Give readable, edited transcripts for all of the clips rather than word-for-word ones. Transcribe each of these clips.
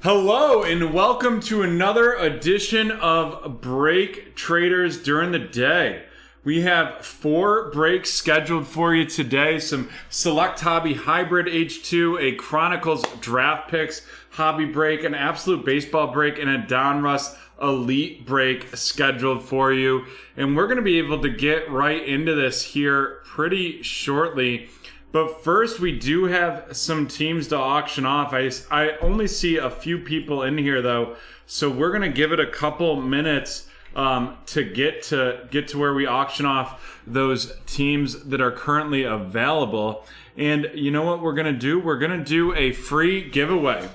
Hello and welcome to another edition of Break Traders during the day. We have 4 breaks scheduled for you today. Some Select Hobby Hybrid H2, a Chronicles Draft Picks Hobby break, an Absolute Baseball break, and a Donruss Elite break scheduled for you. And we're going to be able to get right into this here pretty shortly. But first, we do have some teams to auction off. I only see a few people in here, though, so we're going to give it a couple minutes to get to where we auction off those teams that are currently available. And you know what we're going to do? We're going to do a free giveaway.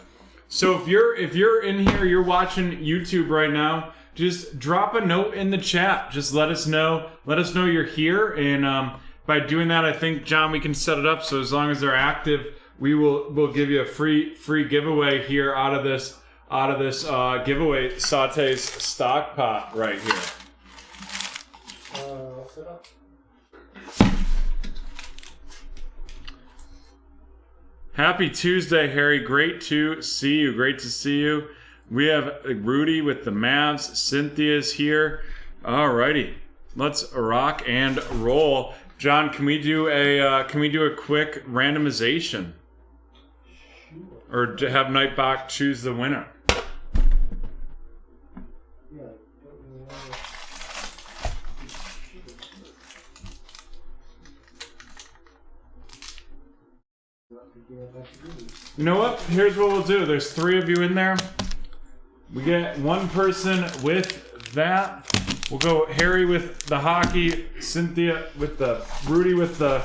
So if you're in here, you're watching YouTube right now, just drop a note in the chat. Just let us know you're here, and by doing that, I think, John, we can set it up so as long as they're active, we'll give you a free giveaway here out of this giveaway Sauté's stock pot right here. Set up. Happy Tuesday, Harry. Great to see you. We have Rudy with the Mavs. Cynthia's here. Alrighty, let's rock and roll. John, can we do a quick randomization? Or to have Nightbot choose the winner? You know what? Here's what we'll do. There's 3 of you in there. We get one person with that. We'll go Harry with the hockey, Cynthia with the, Rudy with the,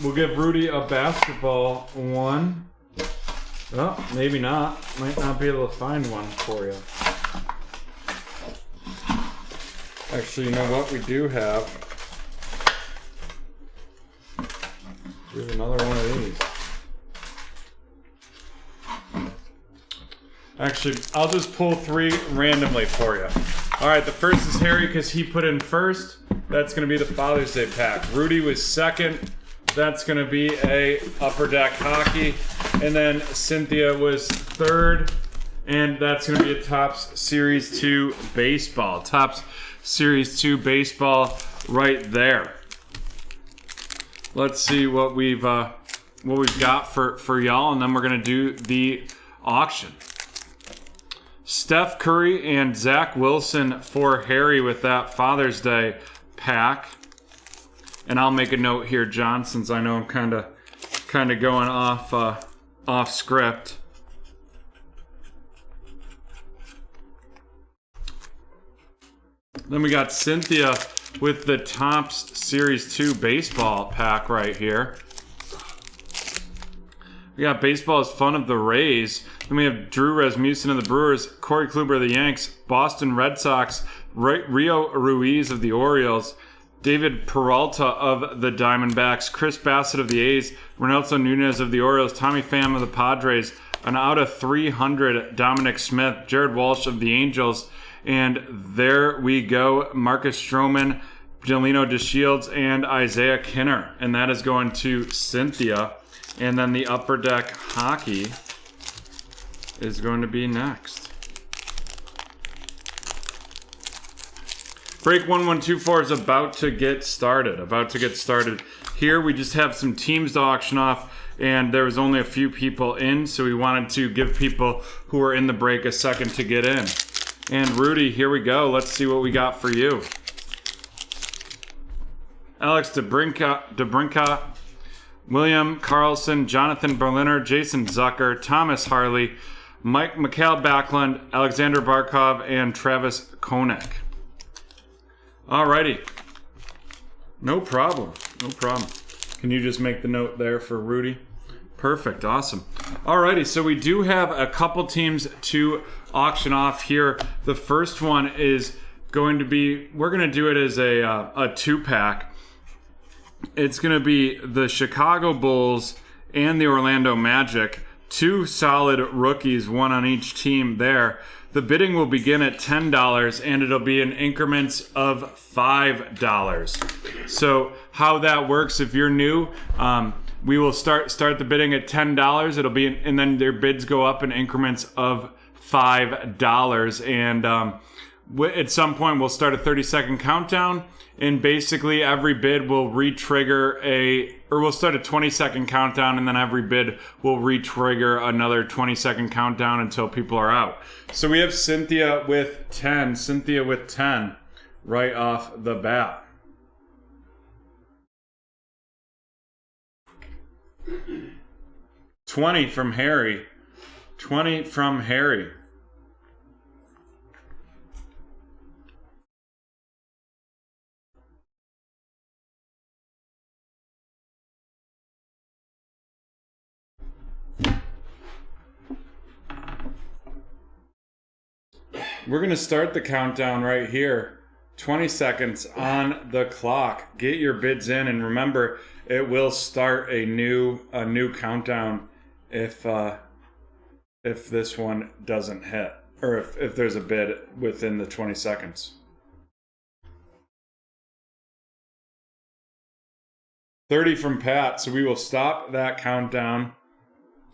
we'll give Rudy a basketball one. Well, maybe not. Might not be able to find one for you. Actually, you know what? We do have. Here's another one of these. Actually, I'll just pull 3 randomly for you. All right, the first is Harry because he put in first. That's going to be the Father's Day pack. Rudy was second. That's going to be a Upper Deck hockey. And then Cynthia was third. And that's going to be a Topps Series 2 baseball. Topps Series 2 baseball right there. Let's see what we've got for y'all, and then we're going to do the auction. Steph Curry and Zach Wilson for Harry with that Father's Day pack. And I'll make a note here, John, since I know I'm kind of going off script. Then we got Cynthia with the Topps Series 2 baseball pack right here. We got Baseball is Fun of the Rays. Then we have Drew Rasmussen of the Brewers, Corey Kluber of the Yanks, Boston Red Sox, Rio Ruiz of the Orioles, David Peralta of the Diamondbacks, Chris Bassett of the A's, Ronaldo Nunez of the Orioles, Tommy Pham of the Padres, an out of 300 Dominic Smith, Jared Walsh of the Angels, and there we go, Marcus Stroman, Delino DeShields, and Isaiah Kinner. And that is going to Cynthia. And then the Upper Deck hockey is going to be next. Break 1124 is about to get started. Here we just have some teams to auction off, and there was only a few people in, so we wanted to give people who are in the break a second to get in. And Rudy, here we go. Let's see what we got for you. Alex DeBrincat, William Carlson, Jonathan Berliner, Jason Zucker, Thomas Harley, Mikael Backlund, Alexander Barkov, and Travis Koenig. Alrighty. No problem. Can you just make the note there for Rudy? Perfect. Awesome. Alrighty. So we do have a couple teams to auction off here. The first one is going to be, we're going to do it as a 2-pack. It's going to be the Chicago Bulls and the Orlando Magic. 2 solid rookies, one on each team there. The bidding will begin at $10 and it'll be in increments of $5. So how that works, if you're new, we will start the bidding at $10. It'll be, and then their bids go up in increments of $5. And at some point, we'll start a 30-second countdown. And basically, every bid will re-trigger we'll start a 20-second countdown, and then every bid will re-trigger another 20-second countdown until people are out. So we have Cynthia with 10. Cynthia with 10 right off the bat. $20 from Harry. 20 from Harry. We're going to start the countdown right here. 20 seconds on the clock. Get your bids in, and remember, it will start a new countdown if this one doesn't hit, or if there's a bid within the 20 seconds. 30 from Pat, so we will stop that countdown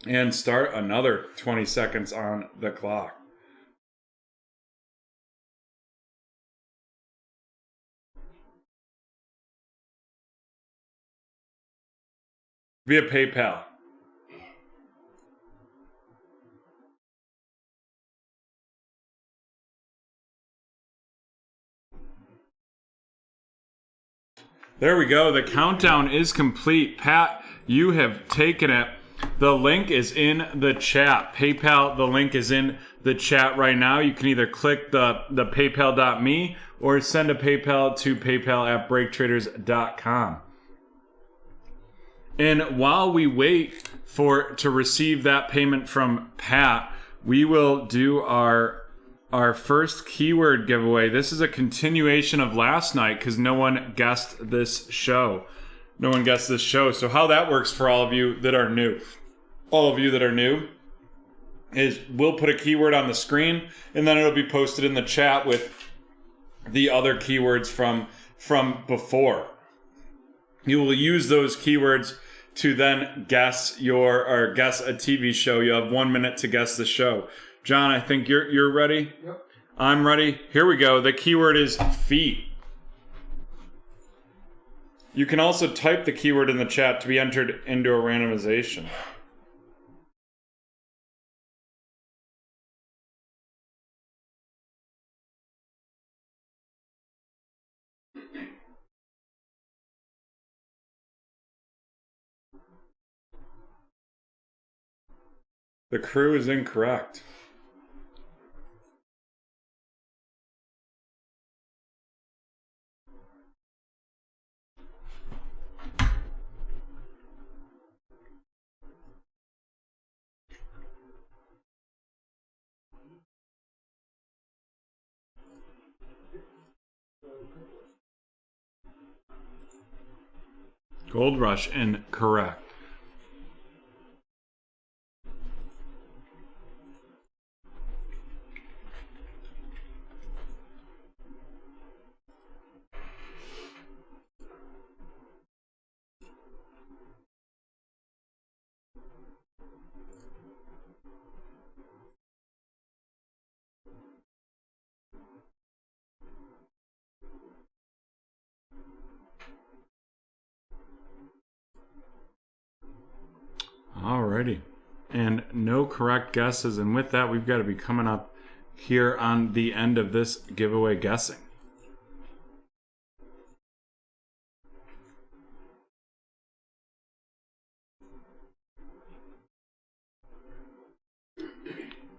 and start another 20 seconds on the clock. Via PayPal. There we go. The countdown is complete. Pat, you have taken it. The link is in the chat. PayPal, the link is in the chat right now. You can either click the paypal.me or send a PayPal to paypal@breaktraders.com. And while we wait to receive that payment from Pat, we will do our first keyword giveaway. This is a continuation of last night because no one guessed this show. No one guessed this show. So how that works for all of you that are new, is we'll put a keyword on the screen, and then it'll be posted in the chat with the other keywords from before. You will use those keywords to then guess a TV show. You have 1 minute to guess the show. John, I think you're ready. Yep. I'm ready. Here we go. The keyword is feet. You can also type the keyword in the chat to be entered into a randomization. The crew is incorrect. Gold Rush incorrect. Alrighty, and no correct guesses, and with that we've got to be coming up here on the end of this giveaway guessing.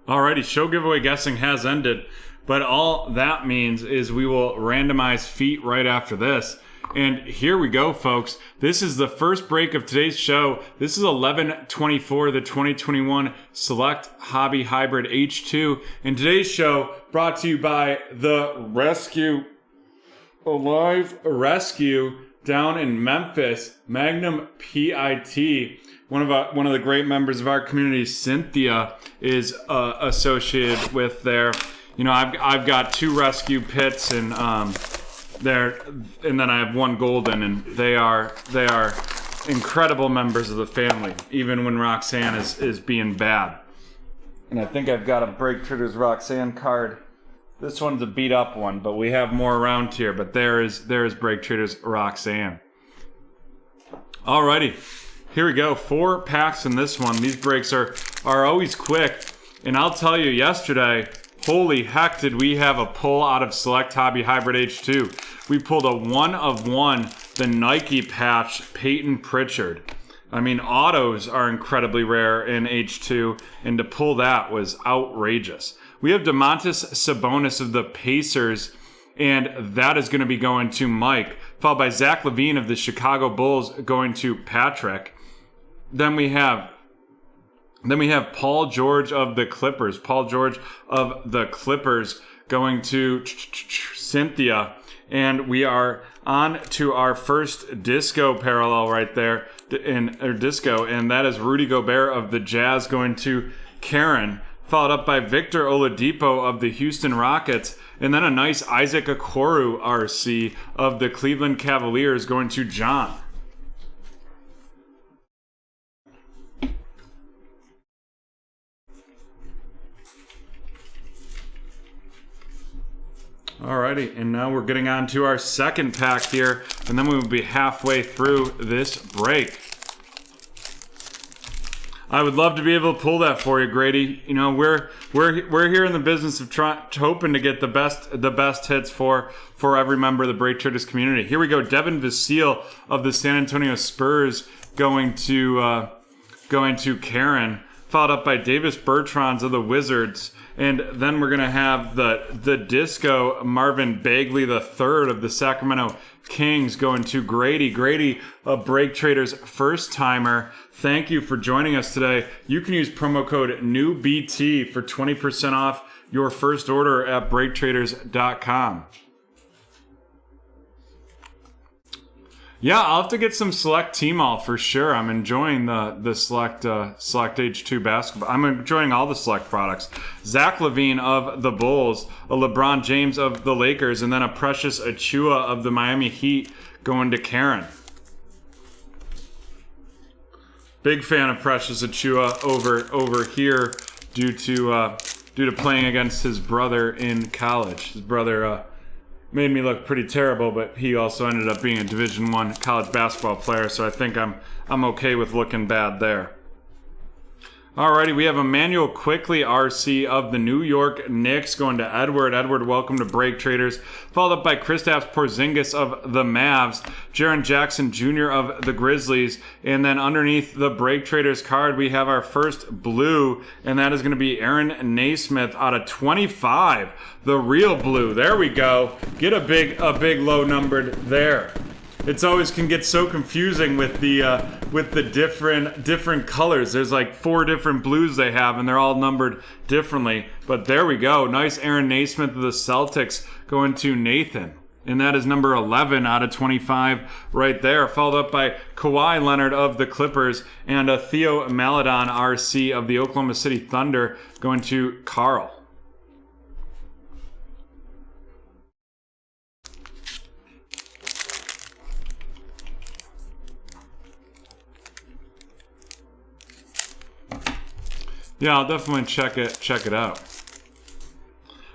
Alrighty, show giveaway guessing has ended, but all that means is we will randomize feet right after this. And here we go, folks. This is the first break of today's show. This is 11/24, the 2021 Select Hobby Hybrid H2. And today's show brought to you by the Alive Rescue down in Memphis, Magnum PIT. One of the great members of our community, Cynthia, is associated with there. You know, I've got 2 rescue pits and there, and then I have 1 golden, and they are incredible members of the family, even when Roxanne is being bad. And I think I've got a BreakTraders Roxanne card. This one's a beat up one, but we have more around here. But there is BreakTraders Roxanne. Alrighty, here we go. 4 packs in this one. These breaks are always quick. And I'll tell you, yesterday, holy heck, did we have a pull out of Select Hobby Hybrid H2. We pulled a 1 of 1, the Nike patch, Peyton Pritchard. I mean, autos are incredibly rare in H2, and to pull that was outrageous. We have Domantas Sabonis of the Pacers, and that is going to be going to Mike, followed by Zach LaVine of the Chicago Bulls going to Patrick. Then we have Paul George of the Clippers. Paul George of the Clippers going to Cynthia. And we are on to our first disco parallel right there, disco, and that is Rudy Gobert of the Jazz going to Karen, followed up by Victor Oladipo of the Houston Rockets, and then a nice Isaac Okoro RC of the Cleveland Cavaliers going to John. Alrighty, and now we're getting on to our second pack here, and then we will be halfway through this break. I would love to be able to pull that for you, Grady. You know, we're here in the business of hoping to get the best hits for every member of the BreakTraders community. Here we go, Devin Vassell of the San Antonio Spurs going to Karen, followed up by Davis Bertans of the Wizards. And then we're going to have the disco Marvin Bagley III of the Sacramento Kings going to Grady. Grady, a BreakTraders first-timer. Thank you for joining us today. You can use promo code NEWBT for 20% off your first order at BreakTraders.com. Yeah, I'll have to get some Select T-Mall for sure. I'm enjoying the Select H2 basketball. I'm enjoying all the Select products. Zach LaVine of the Bulls, a LeBron James of the Lakers, and then a Precious Achiuwa of the Miami Heat going to Karen. Big fan of Precious Achiuwa over here due to playing against his brother in college. His brother made me look pretty terrible, but he also ended up being a Division I college basketball player, so I think I'm okay with looking bad there. Alrighty, we have Emmanuel Quickley RC of the New York Knicks going to Edward. Edward, welcome to BreakTraders. Followed up by Kristaps Porzingis of the Mavs, Jaren Jackson Jr. of the Grizzlies, and then underneath the BreakTraders card, we have our first blue, and that is going to be Aaron Naismith out of 25. The real blue. There we go. Get a big low numbered there. It's always can get so confusing with the different colors. There's like 4 different blues they have, and they're all numbered differently. But there we go. Nice Aaron Naismith of the Celtics going to Nathan. And that is number 11 out of 25 right there. Followed up by Kawhi Leonard of the Clippers and a Theo Maledon RC of the Oklahoma City Thunder going to Carl. Yeah, I'll definitely check it out.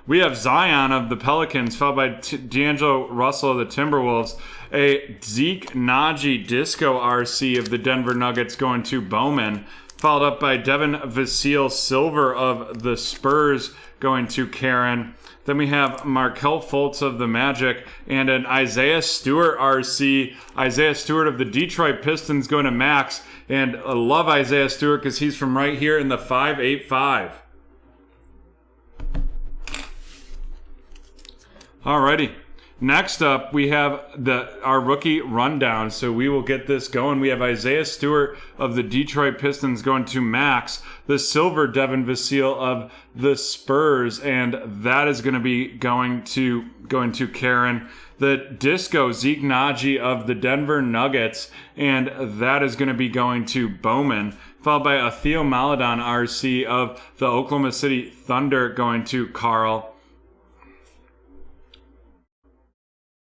We have Zion of the Pelicans, followed by D'Angelo Russell of the Timberwolves. A Zeke Naji Disco RC of the Denver Nuggets going to Bowman, followed up by Devin Vassell Silver of the Spurs going to Karen. Then we have Markelle Fultz of the Magic and an Isaiah Stewart RC. Isaiah Stewart of the Detroit Pistons going to Max. And I love Isaiah Stewart because he's from right here in the 585. Alrighty. Next up, we have our rookie rundown, so we will get this going. We have Isaiah Stewart of the Detroit Pistons going to Max, the silver Devin Vassell of the Spurs, and that is going to be going to Karen. The disco Zeke Naji of the Denver Nuggets, and that is going to be going to Bowman, followed by a Theo Maledon RC of the Oklahoma City Thunder going to Carl.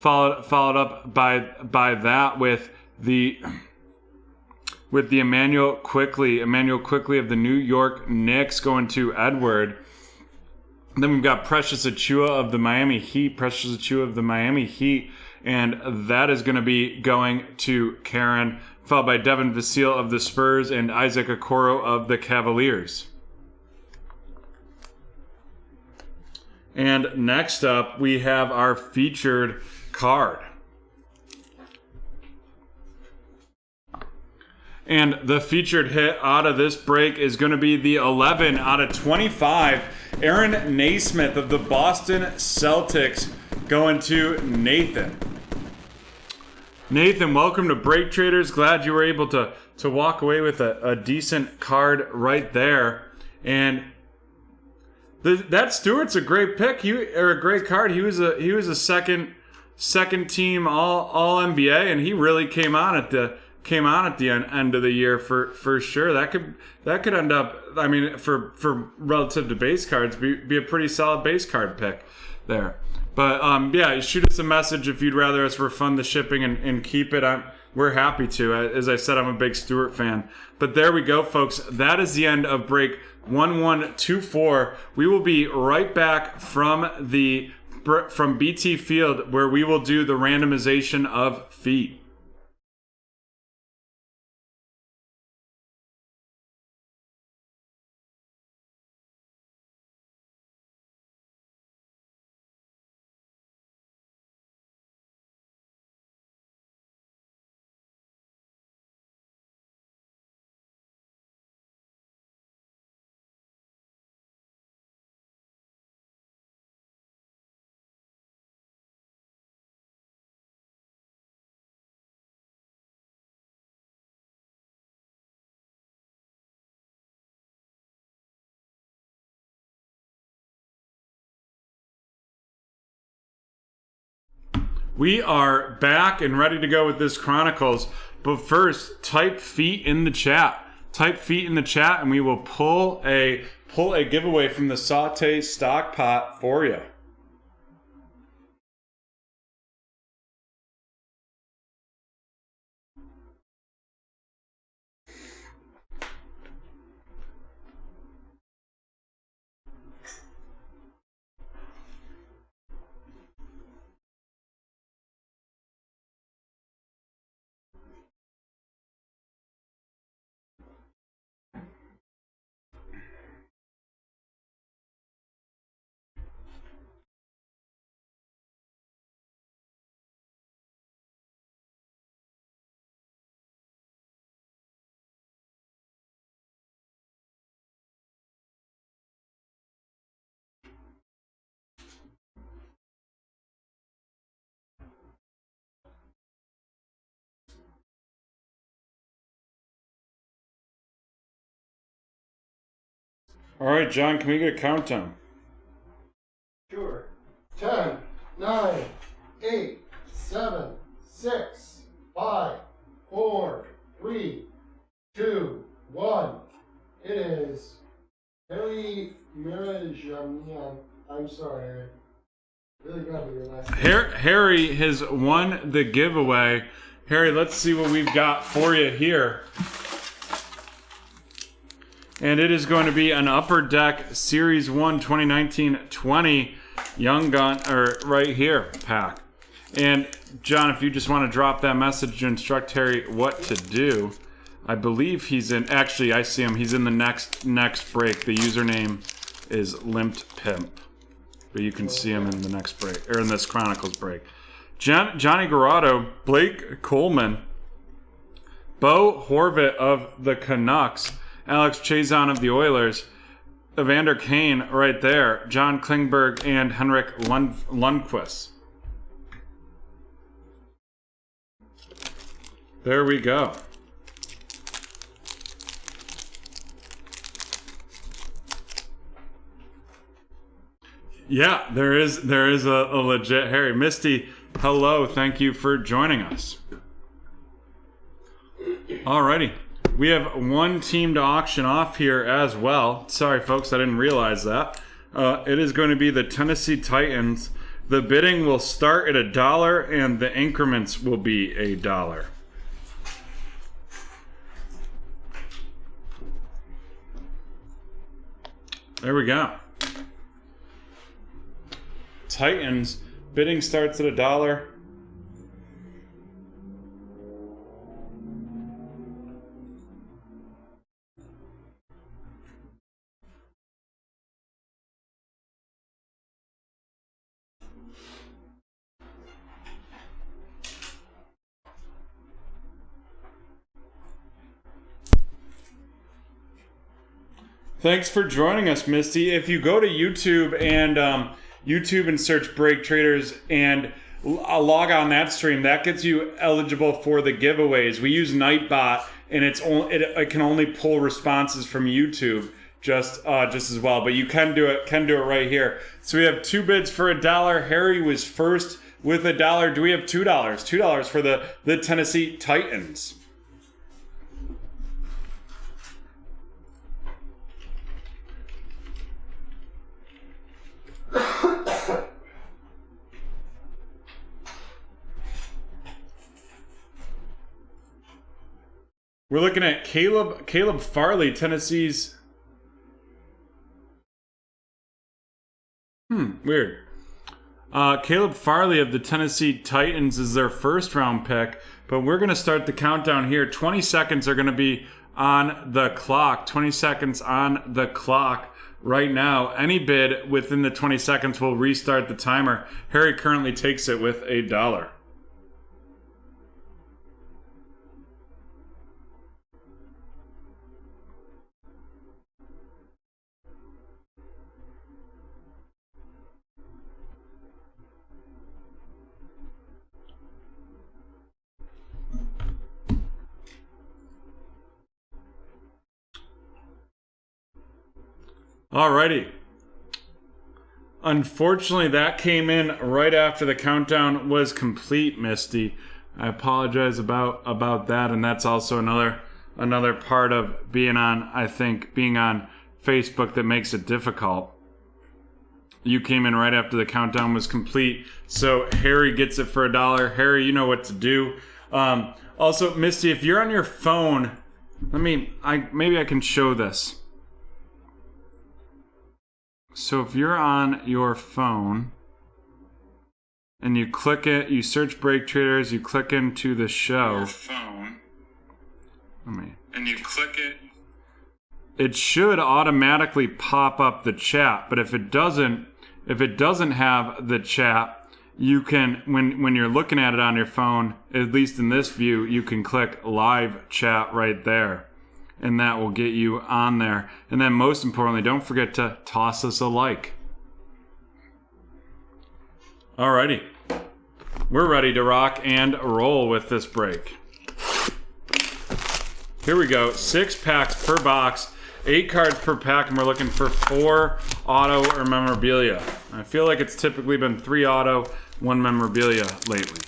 Followed up by that with the with the Emmanuel Quickly of the New York Knicks going to Edward. Then we've got Precious Achiuwa of the Miami Heat, and that is going to be going to Karen, followed by Devin Vassell of the Spurs and Isaac Okoro of the Cavaliers. And next up, we have our featured card. And the featured hit out of this break is going to be the 11 out of 25. Aaron Naismith of the Boston Celtics going to Nathan. Nathan, welcome to Break Traders. Glad you were able to walk away with a decent card right there. And that Stewart's a great pick. A great card. He was a second team all NBA, and he really came on at the end of the year for sure. That could end up, I mean, for relative to base cards, be a pretty solid base card pick there. But yeah, shoot us a message if you'd rather us refund the shipping and keep it. We're happy to. As I said, I'm a big Stewart fan. But there we go, folks. That is the end of break 1124. We will be right back from BT Field, where we will do the randomization of feet. We are back and ready to go with this Chronicles. But first, type feet in the chat. Type feet in the chat, and we will pull a giveaway from the Saute stock pot for you. All right, John, can we get a countdown? Sure. 10, 9, 8, 7, 6, 5, 4, 3, 2, 1. It is Harry Mirajamian. I'm sorry. Really got to be your last name. Harry has won the giveaway. Harry, let's see what we've got for you here. And it is going to be an Upper Deck Series 1 2019-20 Young Gun, or right here, pack. And John, if you just want to drop that message to instruct Harry what to do, I believe he's in, actually I see him, he's in the next break. The username is Limped Pimp. But you can see him in the next break, or in this Chronicles break. Johnny Garado, Blake Coleman, Bo Horvat of the Canucks, Alex Chazon of the Oilers, Evander Kane right there, John Klingberg, and Henrik Lundqvist. There we go. Yeah, there is a legit Harry. Misty, hello, thank you for joining us. Alrighty. We have one team to auction off here as well. Sorry, folks, I didn't realize that. It is going to be the Tennessee Titans. The bidding will start at $1, and the increments will be $1. There we go. Titans. Bidding starts at $1. Thanks for joining us, Misty. If you go to YouTube and search Break Traders and log on that stream, that gets you eligible for the giveaways. We use Nightbot, and it can only pull responses from YouTube just as well. But you can do it right here. So we have 2 bids for $1. Harry was first with $1. Do we have $2? $2 for the Tennessee Titans. We're looking at Caleb Farley, Tennessee's. Weird. Caleb Farley of the Tennessee Titans is their first round pick, but we're going to start the countdown here. 20 seconds are going to be on the clock. 20 seconds on the clock right now. Any bid within the 20 seconds will restart the timer. Harry currently takes it with $1. Alrighty. Unfortunately, that came in right after the countdown was complete, Misty. I apologize about that, and that's also another part of being on Facebook that makes it difficult. You came in right after the countdown was complete, so Harry gets it for $1. Harry, you know what to do. Also, Misty, if you're on your phone, maybe I can show this. So if you're on your phone and you click it, you search Break Traders, you click into the show. Your phone. And you click it. It should automatically pop up the chat, but if it doesn't have the chat, you can when you're looking at it on your phone, at least in this view, you can click live chat right there. And that will get you on there. And then most importantly, don't forget to toss us a like. Alrighty. We're ready to rock and roll with this break. Here we go. 6 packs per box, 8 cards per pack, and we're looking for 4 auto or memorabilia. I feel like it's typically been 3 auto, 1 memorabilia lately.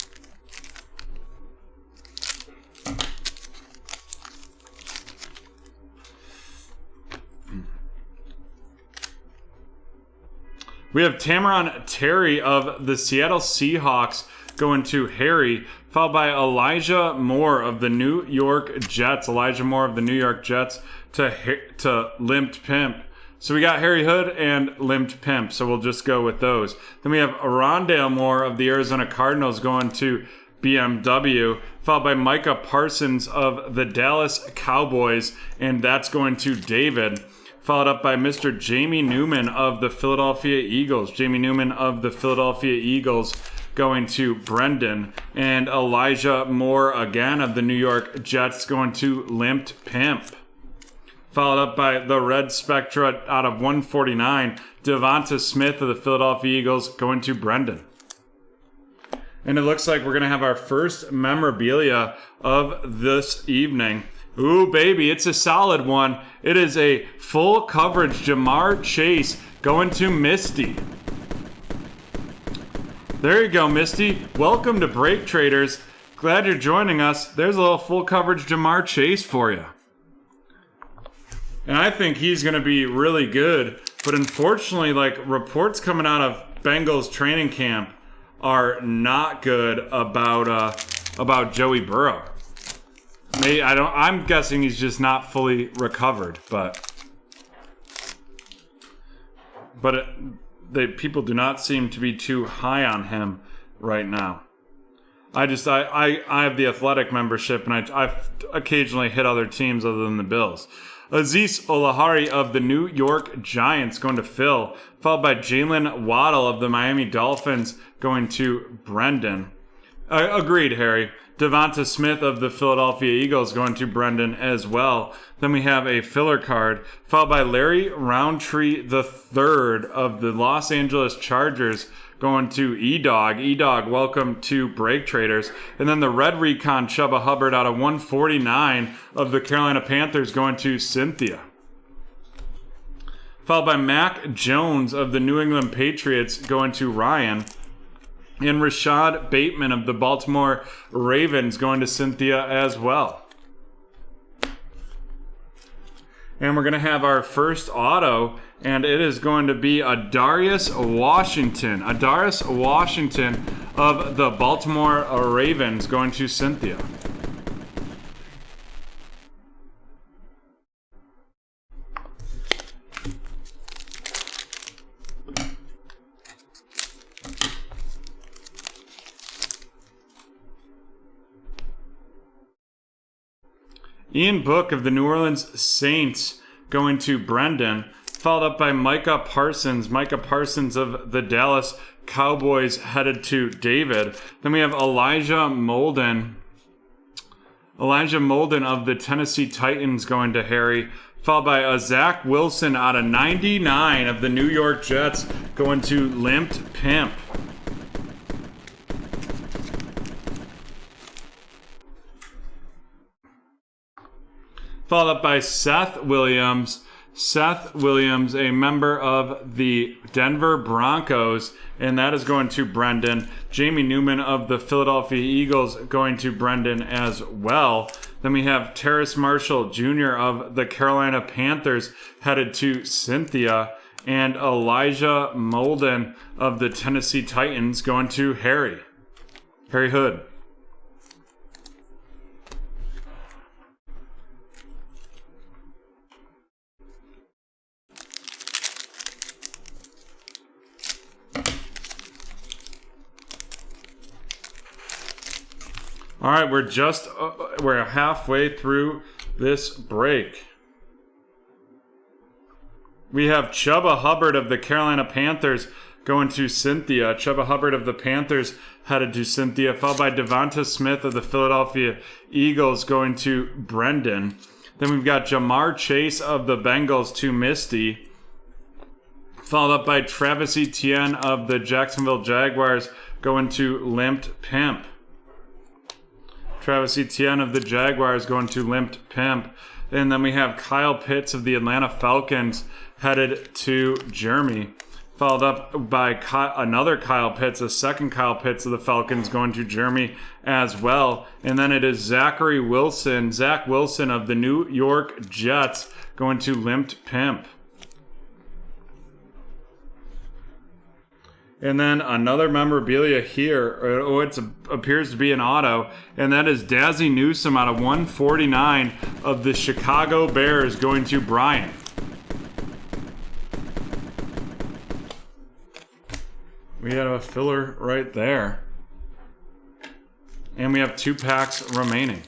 We have Tamaron Terry of the Seattle Seahawks going to Harry, followed by Elijah Moore of the New York Jets. Elijah Moore of the New York Jets to Limped Pimp. So we got Harry Hood and Limped Pimp, so we'll just go with those. Then we have Rondale Moore of the Arizona Cardinals going to BMW, followed by Micah Parsons of the Dallas Cowboys, and that's going to David. Followed up by Mr. Jamie Newman of the Philadelphia Eagles. Jamie Newman of the Philadelphia Eagles going to Brendan. And Elijah Moore again of the New York Jets going to Limped Pimp. Followed up by the Red Spectra out of 149. Devonta Smith of the Philadelphia Eagles going to Brendan. And it looks like we're going to have our first memorabilia of this evening. Ooh, baby, it's a solid one. It is a full coverage Jamar Chase going to Misty. There you go, Misty. Welcome to Break Traders. Glad you're joining us. There's a little full coverage Jamar Chase for you. And I think he's going to be really good. But unfortunately, reports coming out of Bengals training camp are not good about Joey Burrow. I'm guessing he's just not fully recovered, but but people do not seem to be too high on him right now. I have the Athletic membership, and I occasionally hit other teams other than the Bills. Azeez Olahari of the New York Giants going to Phil, followed by Jalen Waddle of the Miami Dolphins going to Brendan. Agreed, Harry. Devonta Smith of the Philadelphia Eagles going to Brendan as well. Then we have a filler card, followed by Larry Roundtree III of the Los Angeles Chargers going to E-Dog. E-Dog, welcome to BreakTraders. And then the Red Recon Chuba Hubbard out of 149 of the Carolina Panthers going to Cynthia. Followed by Mac Jones of the New England Patriots going to Ryan. And Rashad Bateman of the Baltimore Ravens going to Cynthia as well. And we're going to have our first auto, and it is going to be Adarius Washington. Adarius Washington of the Baltimore Ravens going to Cynthia. Ian Book of the New Orleans Saints going to Brendan, followed up by Micah Parsons. Micah Parsons of the Dallas Cowboys headed to David. Then we have Elijah Molden. Elijah Molden of the Tennessee Titans going to Harry, followed by Zach Wilson out of 99 of the New York Jets going to Limped Pimp. Followed up by Seth Williams. Seth Williams, a member of the Denver Broncos, and that is going to Brendan. Jamie Newman of the Philadelphia Eagles going to Brendan as well. Then we have Terrace Marshall Jr. of the Carolina Panthers headed to Cynthia. And Elijah Molden of the Tennessee Titans going to Harry. Harry Hood. All right, we're halfway through this break. We have Chuba Hubbard of the Carolina Panthers going to Cynthia. Chuba Hubbard of the Panthers headed to Cynthia, followed by Devonta Smith of the Philadelphia Eagles going to Brendan. Then we've got Jamar Chase of the Bengals to Misty, followed up by Travis Etienne of the Jacksonville Jaguars going to Limped Pimp. Travis Etienne of the Jaguars going to Limped Pimp. And then we have Kyle Pitts of the Atlanta Falcons headed to Jeremy, followed up by another Kyle Pitts, a second Kyle Pitts of the Falcons going to Jeremy as well. And then it is Zach Wilson of the New York Jets going to Limped Pimp. And then another memorabilia here. It appears to be an auto. And that is Dazzy Newsome out of 149 of the Chicago Bears going to Brian. We have a filler right there. And we have 2 packs remaining.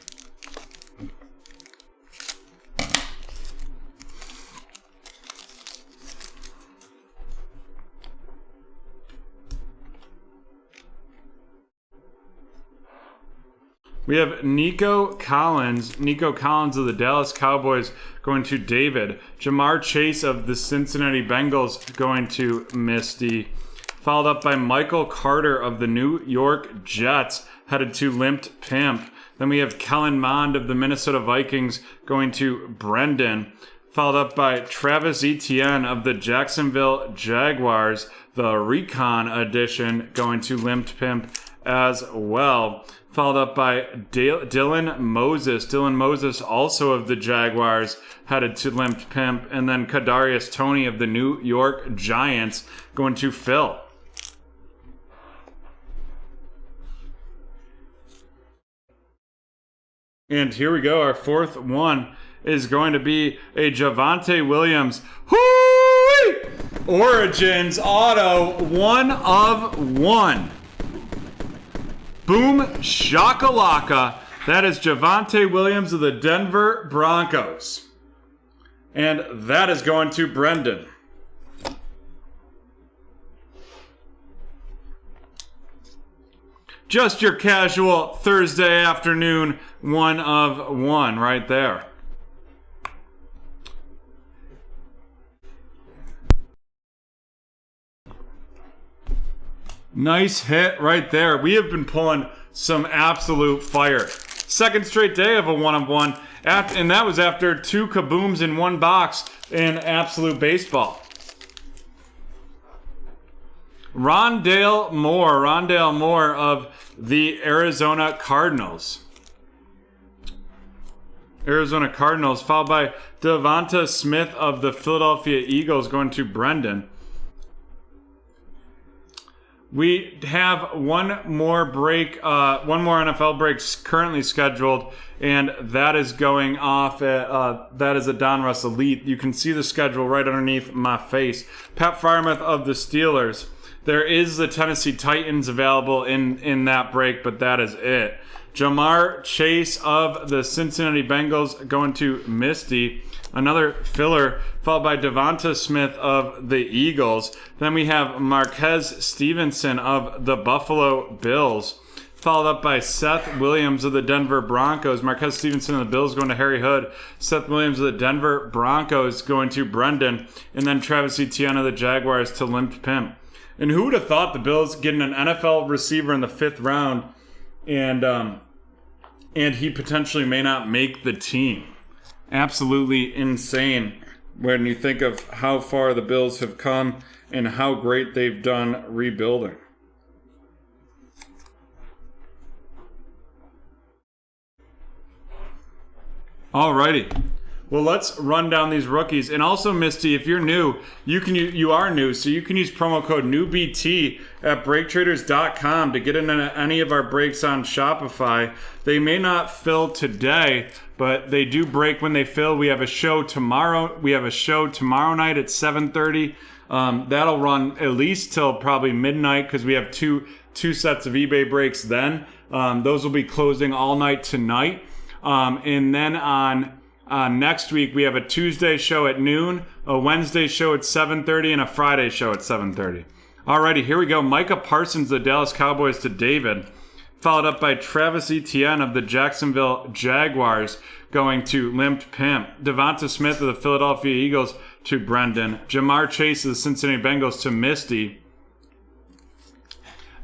We have Nico Collins of the Dallas Cowboys going to David. Jamar Chase of the Cincinnati Bengals going to Misty. Followed up by Michael Carter of the New York Jets headed to Limped Pimp. Then we have Kellen Mond of the Minnesota Vikings going to Brendan. Followed up by Travis Etienne of the Jacksonville Jaguars, the Recon edition going to Limped Pimp as well. Followed up by Dylan Moses. Dylan Moses, also of the Jaguars, headed to Limped Pimp. And then Kadarius Toney of the New York Giants going to Phil. And here we go. Our fourth one is going to be a Javonte Williams. Hoo-wee! Origins auto 1 of 1. Boom shakalaka. That is Javonte Williams of the Denver Broncos. And that is going to Brendan. Just your casual Thursday afternoon 1 of 1 right there. Nice hit right there. We have been pulling some absolute fire. Second straight day of a 1 of 1. And that was after 2 kabooms in 1 box in absolute baseball. Rondale Moore of the Arizona Cardinals. Followed by Devonta Smith of the Philadelphia Eagles going to Brendan. We have one more NFL break currently scheduled, and that is going off at, that is a Don Russ Elite. You can see the schedule right underneath my face. Pat Freiermuth of the Steelers. There is the Tennessee Titans available in that break, but that is it. Jamar Chase of the Cincinnati Bengals going to Misty. Another filler, followed by Devonta Smith of the Eagles. Then we have Marquez Stevenson of the Buffalo Bills, followed up by Seth Williams of the Denver Broncos. Marquez Stevenson of the Bills going to Harry Hood. Seth Williams of the Denver Broncos going to Brendan. And then Travis Etienne of the Jaguars to Limp Pimp. And who would have thought the Bills getting an NFL receiver in the 5th round and he potentially may not make the team? Absolutely insane when you think of how far the Bills have come and how great they've done rebuilding. Alrighty. Well, let's run down these rookies. And also, Misty, if you're new, you are new, so you can use promo code NEWBT at BreakTraders.com to get into any of our breaks on Shopify. They may not fill today, but they do break when they fill. We have a show tomorrow. We have a show tomorrow night at 7:30. That'll run at least till probably midnight because we have two sets of eBay breaks then. Those will be closing all night tonight. And then on next week, we have a Tuesday show at noon, a Wednesday show at 7:30, and a Friday show at 7:30. Alrighty, here we go. Micah Parsons, the Dallas Cowboys to David, followed up by Travis Etienne of the Jacksonville Jaguars going to Limp Pimp. Devonta Smith of the Philadelphia Eagles to Brendan. Jamar Chase of the Cincinnati Bengals to Misty.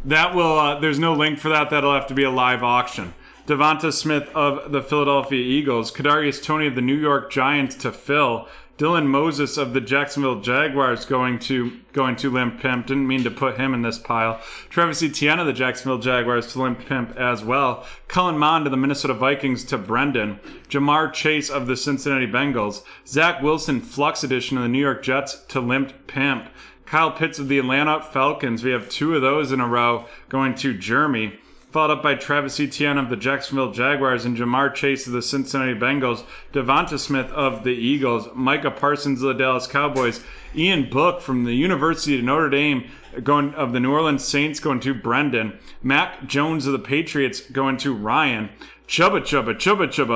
That will, there's no link for that. That'll have to be a live auction. Devonta Smith of the Philadelphia Eagles. Kadarius Toney of the New York Giants to Phil. Dylan Moses of the Jacksonville Jaguars going to Limp Pimp. Didn't mean to put him in this pile. Travis Etienne of the Jacksonville Jaguars to Limp Pimp as well. Cullen Mond of the Minnesota Vikings to Brendan. Jamar Chase of the Cincinnati Bengals. Zach Wilson Flux Edition of the New York Jets to Limp Pimp. Kyle Pitts of the Atlanta Falcons. We have 2 of those in a row going to Jeremy. Followed up by Travis Etienne of the Jacksonville Jaguars and Jamar Chase of the Cincinnati Bengals, Devonta Smith of the Eagles, Micah Parsons of the Dallas Cowboys, Ian Book from the University of Notre Dame of the New Orleans Saints going to Brendan, Mac Jones of the Patriots going to Ryan, Chubba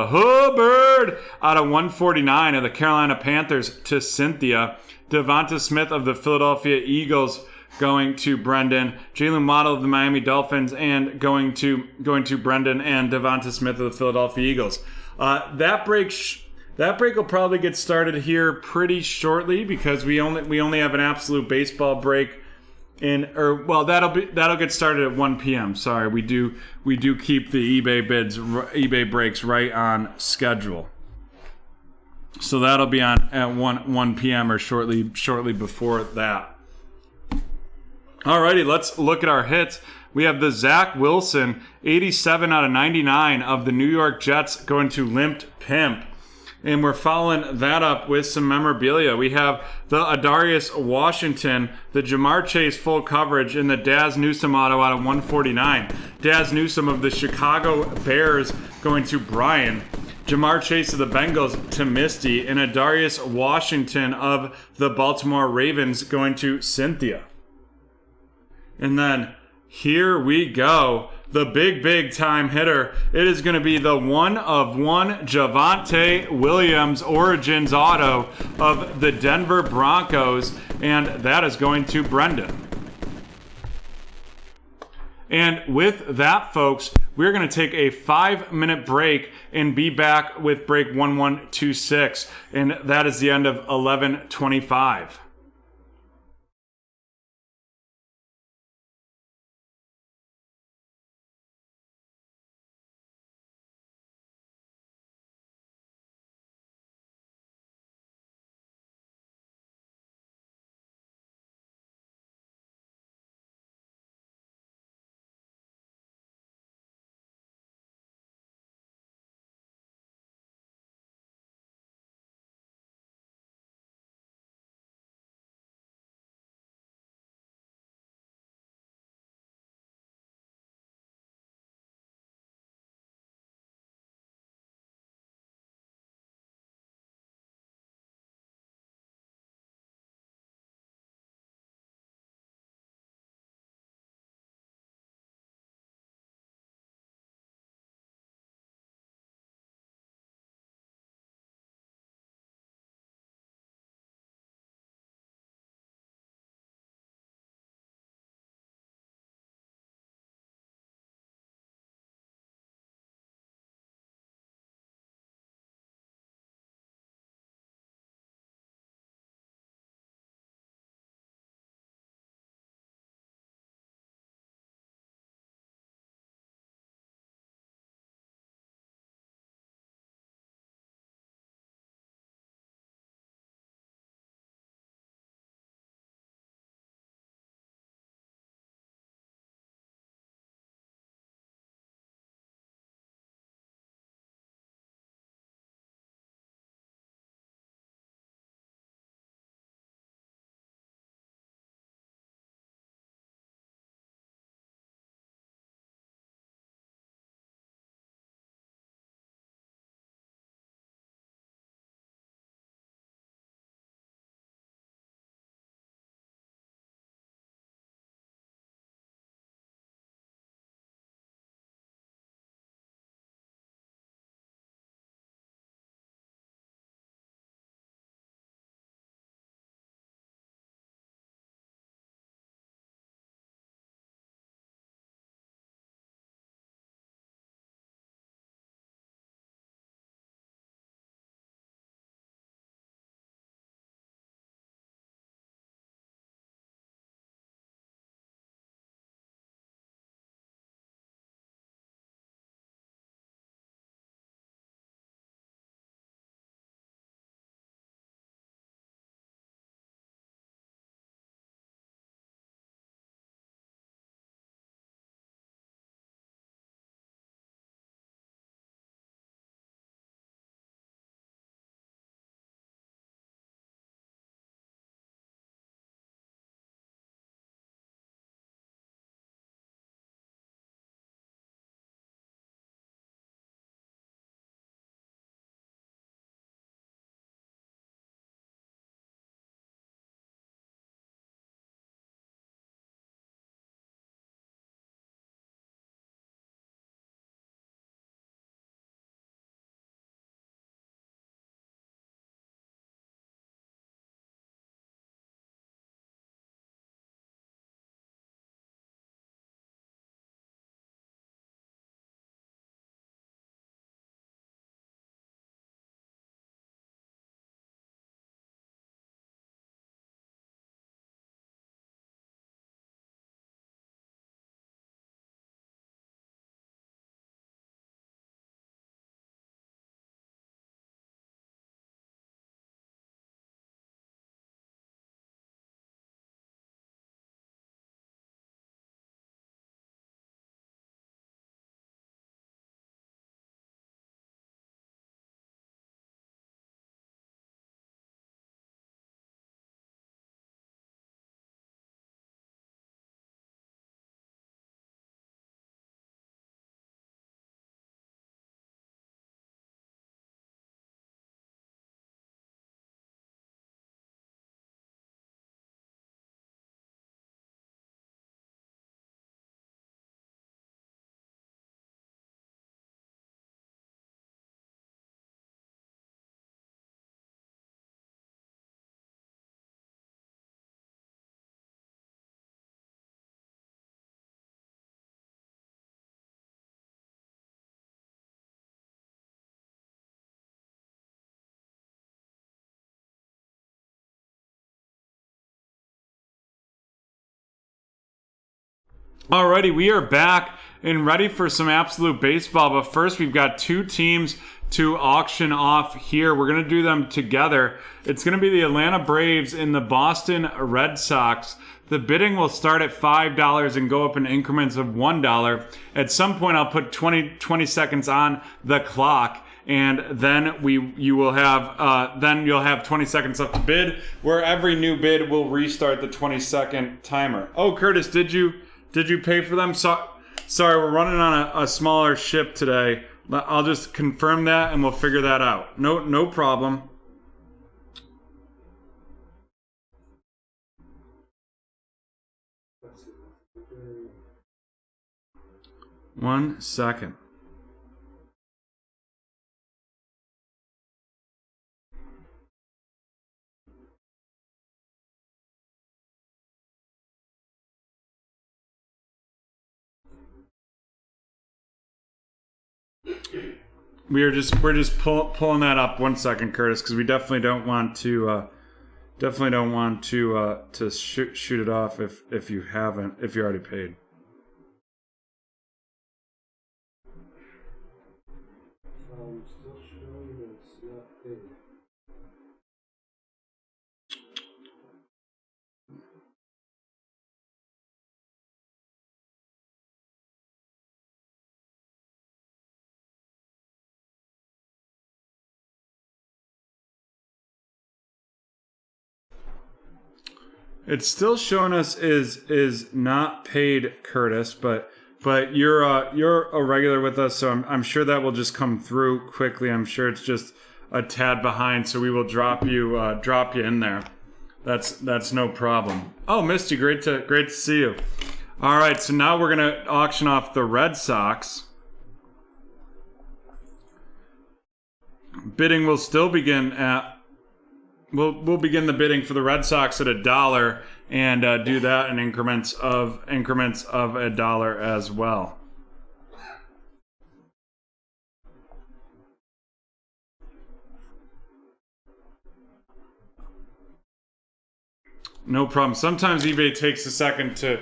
Hubbard out of 149 of the Carolina Panthers to Cynthia, Devonta Smith of the Philadelphia Eagles going to Brendan, Jalen Waddle of the Miami Dolphins, and going to Brendan and Devonta Smith of the Philadelphia Eagles. That break will probably get started here pretty shortly because we only have an absolute baseball break that'll get started at 1 p.m. Sorry, we do keep the eBay breaks right on schedule. So that'll be on at 1 p.m. or shortly before that. Alrighty, let's look at our hits. We have the Zach Wilson, 87 out of 99 of the New York Jets going to Limp Pimp. And we're following that up with some memorabilia. We have the Adarius Washington, the Jamar Chase full coverage, and the Daz Newsome auto out of 149. Daz Newsome of the Chicago Bears going to Brian. Jamar Chase of the Bengals to Misty, and Adarius Washington of the Baltimore Ravens going to Cynthia. And then here we go. The big time hitter. It is going to be the 1/1 Javonte Williams Origins auto of the Denver Broncos, and that is going to Brendan. And with that, folks, we're going to take a 5-minute break and be back with break 1126, and that is the end of 1125. Alrighty, we are back and ready for some absolute baseball. But first, we've got two teams to auction off here. We're going to do them together. It's going to be the Atlanta Braves and the Boston Red Sox. The bidding will start at $5 and go up in increments of $1. At some point, I'll put 20 seconds on the clock. And then you'll have 20 seconds left to bid, where every new bid will restart the 20-second timer. Oh, Curtis, did you pay for them? Sorry, we're running on a smaller ship today. I'll just confirm that and we'll figure that out. No problem. One second. We're just pulling that up. 1 second, Curtis, because we definitely don't want to shoot it off if you already paid. Still showing that it's not paid. It's still showing us is not paid, Curtis, but you're a regular with us, so I'm sure that will just come through quickly. I'm sure it's just a tad behind, so we will drop you in there. That's no problem. Oh, Misty, great to see you. All right, so now we're gonna auction off the Red Sox. Bidding will still begin at. We'll begin the bidding for the Red Sox at $1 and do that in increments of $1 as well. No problem. Sometimes eBay takes a second to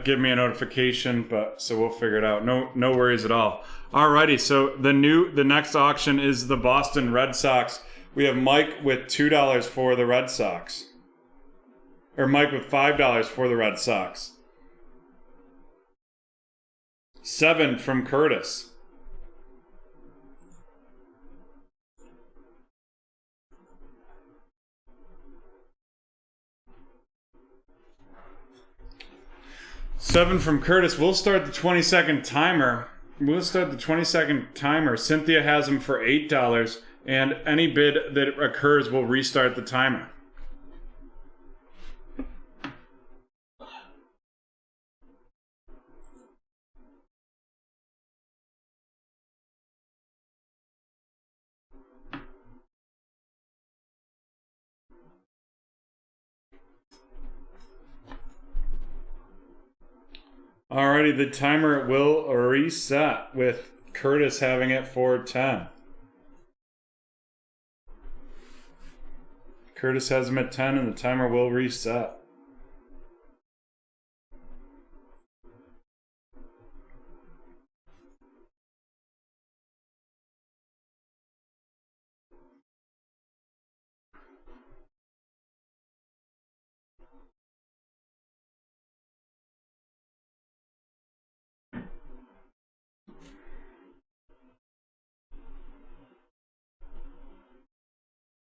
give me a notification, but so we'll figure it out. No worries at all. Alrighty, so the next auction is the Boston Red Sox. We have Mike with $2 for the Red Sox. Or Mike with $5 for the Red Sox. 7 from Curtis. $7 from Curtis. We'll start the 20-second timer. Cynthia has him for $8. And any bid that occurs will restart the timer. Alrighty, the timer will reset with Curtis having it for 10. Curtis has him at 10 and the timer will reset.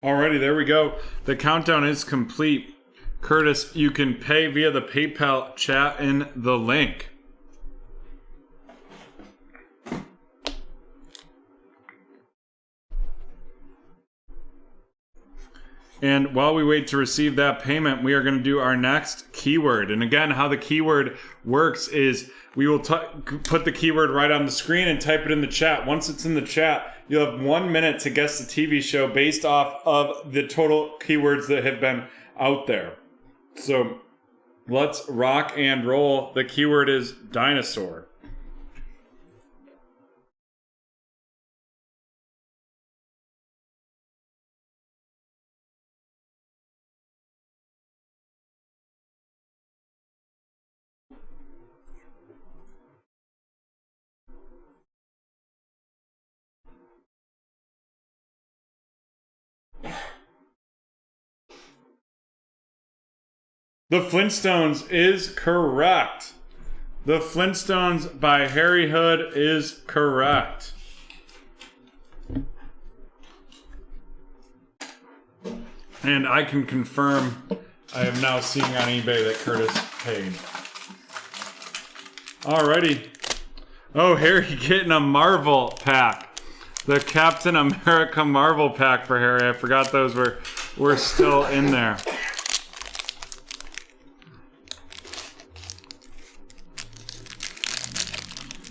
Alrighty, there we go. The countdown is complete. Curtis, you can pay via the PayPal chat in the link. And while we wait to receive that payment, we are going to do our next keyword. And again, how the keyword works is we will put the keyword right on the screen and type it in the chat. Once it's in the chat, you'll have 1 minute to guess the TV show based off of the total keywords that have been out there. So let's rock and roll. The keyword is dinosaur. The Flintstones is correct. The Flintstones by Harry Hood is correct. And I can confirm I am now seeing on eBay that Curtis paid. Alrighty. Oh, Harry getting a Marvel pack. The Captain America Marvel pack for Harry. I forgot those were still in there.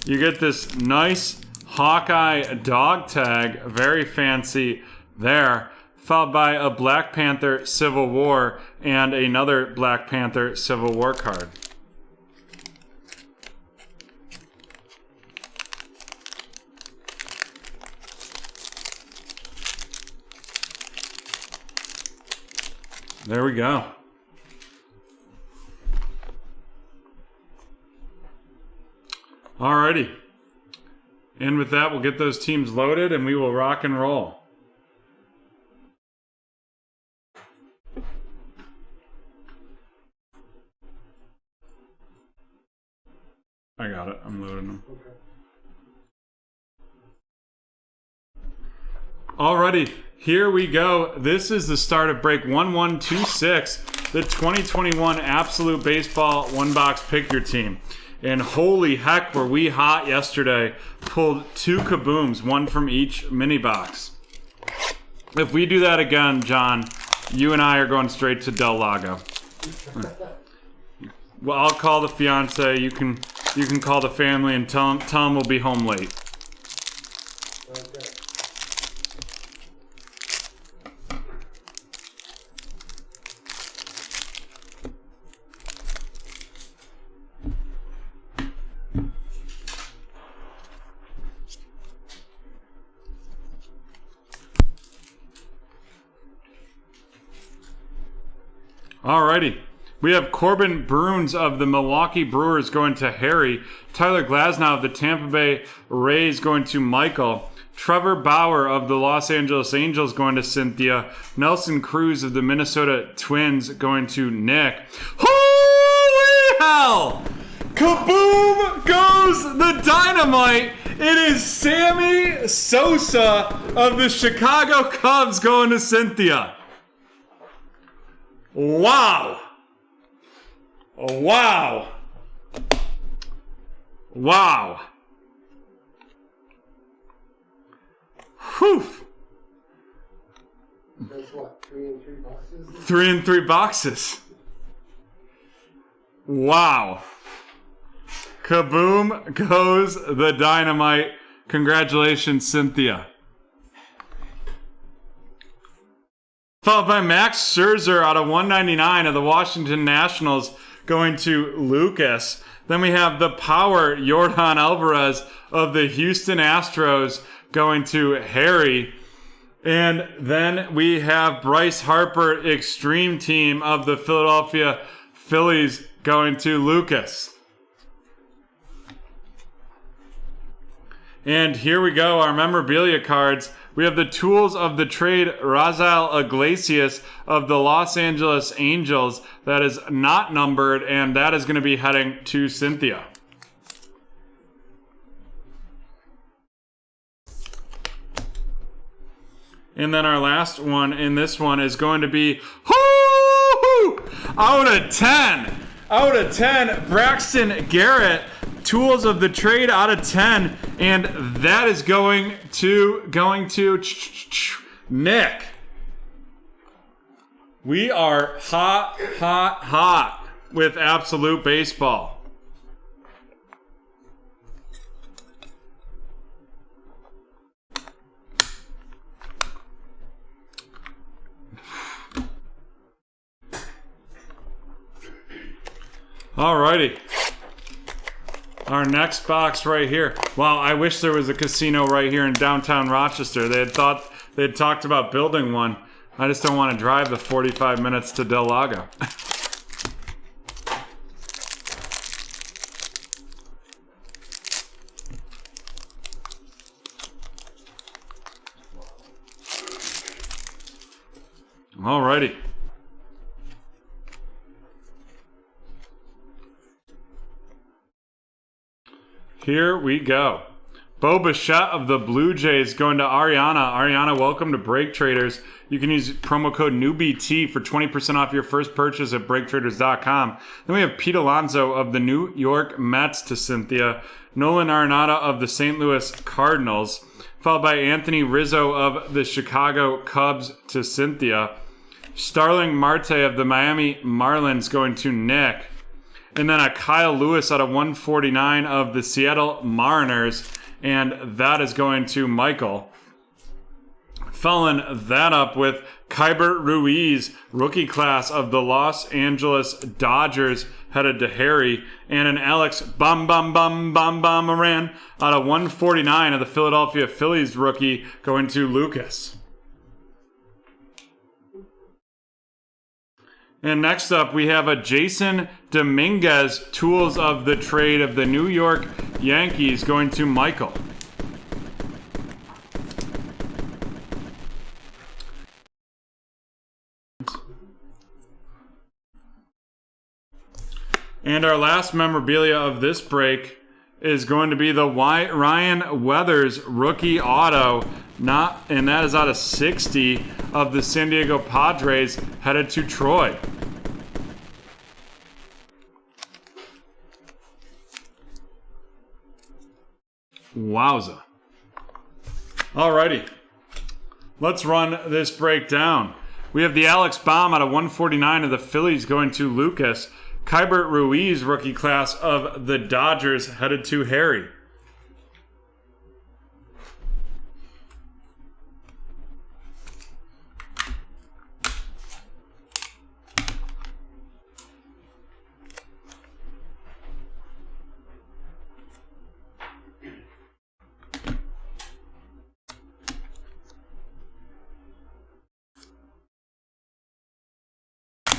You get this nice Hawkeye dog tag, very fancy there, followed by a Black Panther Civil War and another Black Panther Civil War card. There we go. Alrighty. And with that, we'll get those teams loaded and we will rock and roll. I got it. I'm loading them. Alrighty. Here we go. This is the start of break 1126, the 2021 Absolute Baseball One Box Pick Your Team. And holy heck, were we hot yesterday. Pulled 2 kabooms, one from each mini box. If we do that again, John, you and I are going straight to Del Lago. Well, I'll call the fiance. You can call the family and tell them we'll be home late. Alrighty. We have Corbin Burns of the Milwaukee Brewers going to Harry. Tyler Glasnow of the Tampa Bay Rays going to Michael. Trevor Bauer of the Los Angeles Angels going to Cynthia. Nelson Cruz of the Minnesota Twins going to Nick. Holy hell! Kaboom goes the dynamite! It is Sammy Sosa of the Chicago Cubs going to Cynthia. Wow! Wow! Wow! Whew! That's what, 3 and 3 boxes? 3 and 3 boxes. Wow! Kaboom goes the dynamite. Congratulations, Cynthia. Followed by Max Scherzer out of 199 of the Washington Nationals going to Lucas. Then we have the power Yordan Alvarez of the Houston Astros going to Harry. And then we have Bryce Harper Extreme Team of the Philadelphia Phillies going to Lucas. And here we go, our memorabilia cards. We have the Tools of the Trade, Raisel Iglesias of the Los Angeles Angels. That is not numbered, and that is going to be heading to Cynthia. And then our last one in this one is going to be out of 10. Out of 10, Braxton Garrett. Tools of the Trade out of 10, and that is going to Nick. We are hot with Absolute Baseball. Alrighty. Our next box right here. Wow, I wish there was a casino right here in downtown Rochester. They had talked about building one. I just don't want to drive the 45 minutes to Del Lago. Alrighty. Here we go. Bo Bichette of the Blue Jays going to Ariana. Ariana, welcome to Break Traders. You can use promo code NEWBT for 20% off your first purchase at BreakTraders.com. Then we have Pete Alonso of the New York Mets to Cynthia. Nolan Arenado of the St. Louis Cardinals. Followed by Anthony Rizzo of the Chicago Cubs to Cynthia. Starling Marte of the Miami Marlins going to Nick. And then a Kyle Lewis out of 149 of the Seattle Mariners. And that is going to Michael. Following that up with Keibert Ruiz, rookie class of the Los Angeles Dodgers, headed to Harry. And an Alex Moran out of 149 of the Philadelphia Phillies rookie, going to Lucas. And next up, we have a Jason Dominguez, tools of the trade of the New York Yankees, going to Michael. And our last memorabilia of this break is going to be the Ryan Weathers rookie auto, and that is out of 60 of the San Diego Padres, headed to Troy. Wowza. Alrighty. Let's run this break down. We have the Alex Baum out of 149 of the Phillies going to Lucas. Keibert Ruiz, rookie class of the Dodgers, headed to Harry.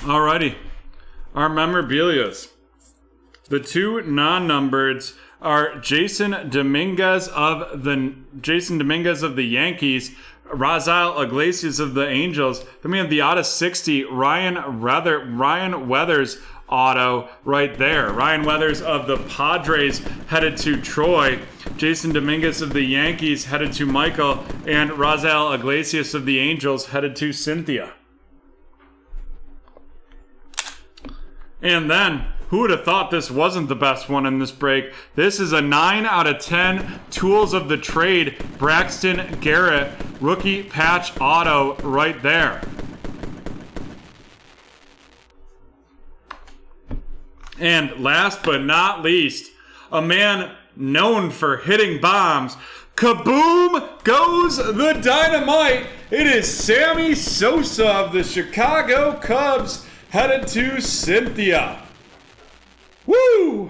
Alrighty. Our memorabilias. The two non-numbereds are Jason Dominguez of the Yankees, Raisel Iglesias of the Angels. Then we have the out of 60 Ryan Weathers auto right there. Ryan Weathers of the Padres headed to Troy. Jason Dominguez of the Yankees headed to Michael, and Raisel Iglesias of the Angels headed to Cynthia. And then, who would have thought this wasn't the best one in this break? This is a 9 out of 10 tools of the trade, Braxton Garrett, rookie patch auto right there. And last but not least, a man known for hitting bombs. Kaboom goes the dynamite. It is Sammy Sosa of the Chicago Cubs, headed to Cynthia. Woo!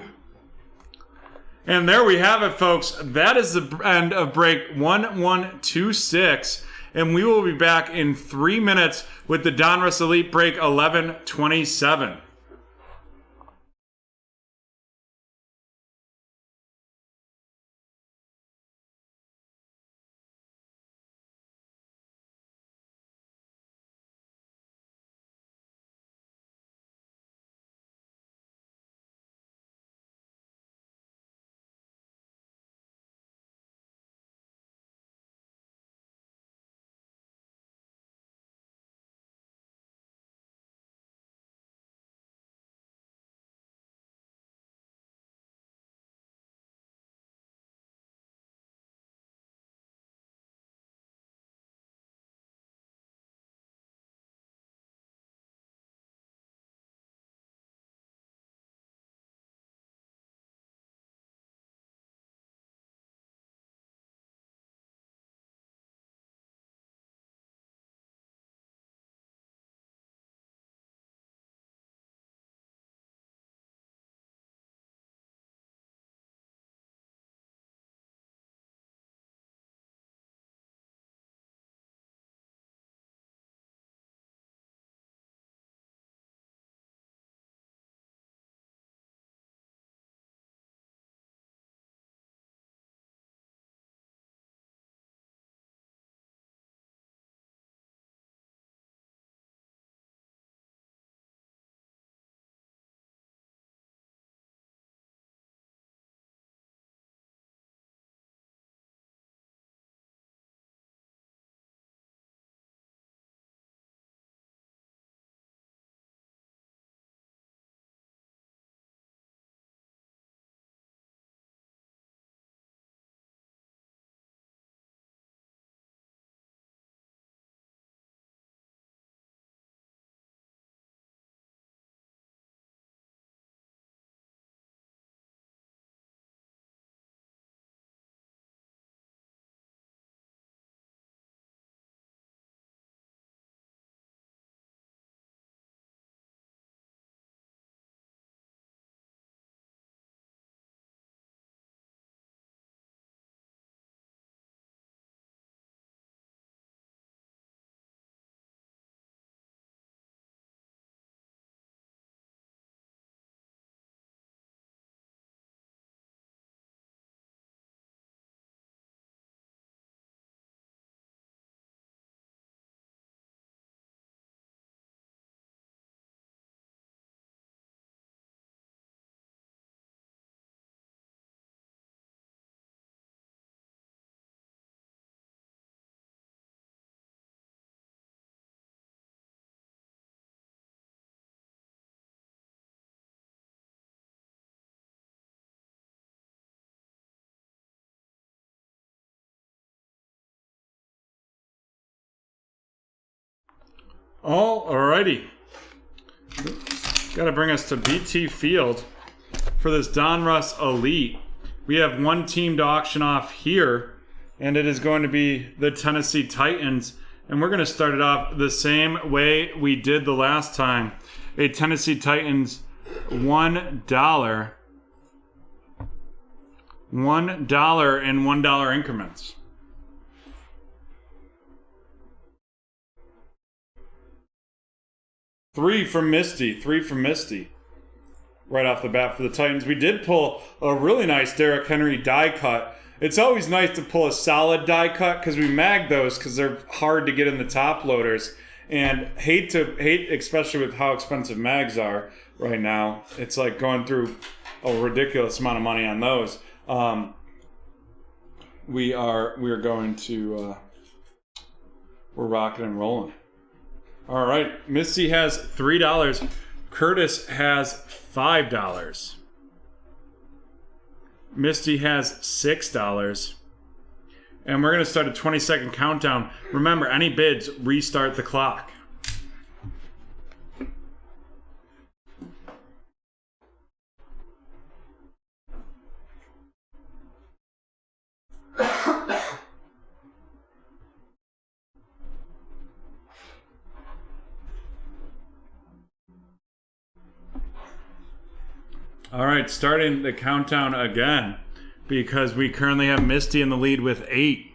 And there we have it, folks. That is the end of break 1126. And we will be back in 3 minutes with the Donruss Elite break 1127. Alrighty. Got to bring us to BT Field for this Donruss Elite. We have one team to auction off here, and it is going to be the Tennessee Titans. And we're going to start it off the same way we did the last time. A Tennessee Titans $1. $1 in $1 increments. Three from Misty. Right off the bat for the Titans. We did pull a really nice Derrick Henry die cut. It's always nice to pull a solid die cut because we mag those because they're hard to get in the top loaders. And hate, especially with how expensive mags are right now. It's like going through a ridiculous amount of money on those. We are going to we're rocking and rolling. All right, Misty has $3. Curtis has $5. Misty has $6. And we're going to start a 20-second countdown. Remember, any bids, restart the clock. All right, starting the countdown again because we currently have Misty in the lead with 8.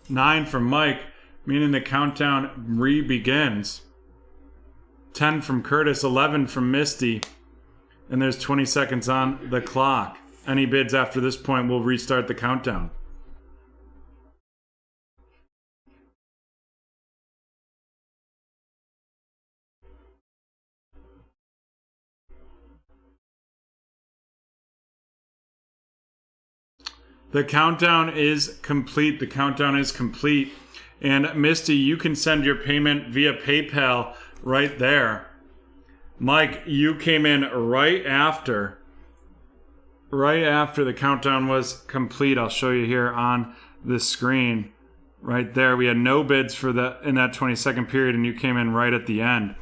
Nine from Mike, meaning the countdown re-begins. 10 from Curtis, 11 from Misty, and there's 20 seconds on the clock. Any bids after this point will restart the countdown. The countdown is complete. And Misty, you can send your payment via PayPal right there. Mike, you came in right after the countdown was complete. I'll show you here on the screen. Right there. We had no bids for that in that 20-second period, and you came in right at the end.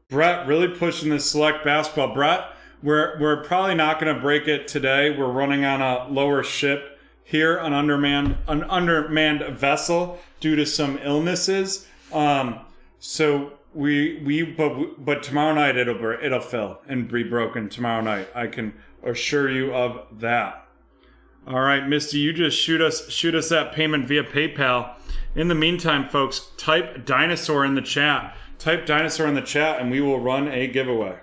Brett really pushing this select basketball. Brett, we're probably not going to break it today. We're running on a lower ship here, an undermanned vessel due to some illnesses. So but tomorrow night it'll fill and be broken tomorrow night. I can assure you of that. All right, Misty, you just shoot us that payment via PayPal. In the meantime, folks, type dinosaur in the chat. Type dinosaur in the chat and we will run a giveaway.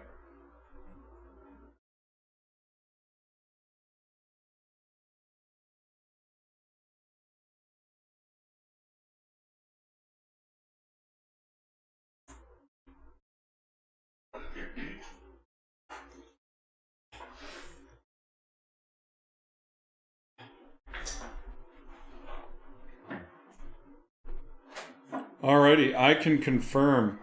Alrighty, I can confirm.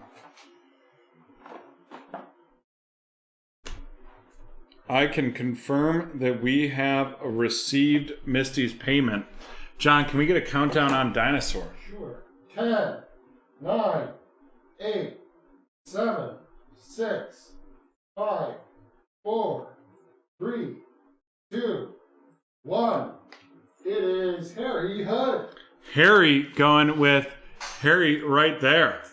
That we have received Misty's payment. John, can we get a countdown on dinosaur? Sure. 10, 9, 8, 7, 6, 5, 4, 3, 2, 1. It is Harry Hood. Harry going with Harry right there.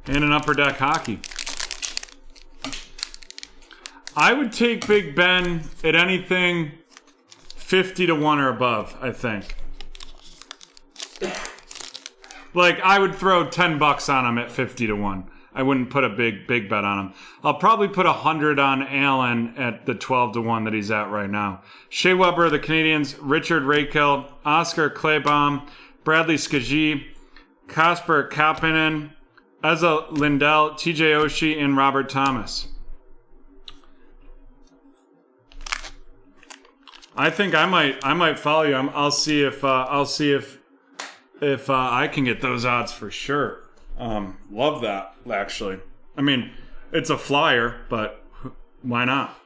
And an upper deck hockey. I would take Big Ben at anything 50-1 or above, I think. Like, I would throw $10 on him at 50-1. I wouldn't put a big bet on him. I'll probably put 100 on Allen at the 12-1 that he's at right now. Shea Weber of the Canadians, Richard Rakell, Oscar Klebaum, Bradley Skagee, Kasper Kapanen, Eza Lindell, TJ Oshie, and Robert Thomas. I think I might follow you. I'll see if I can get those odds for sure. Love that, actually. I mean, it's a flyer, but why not?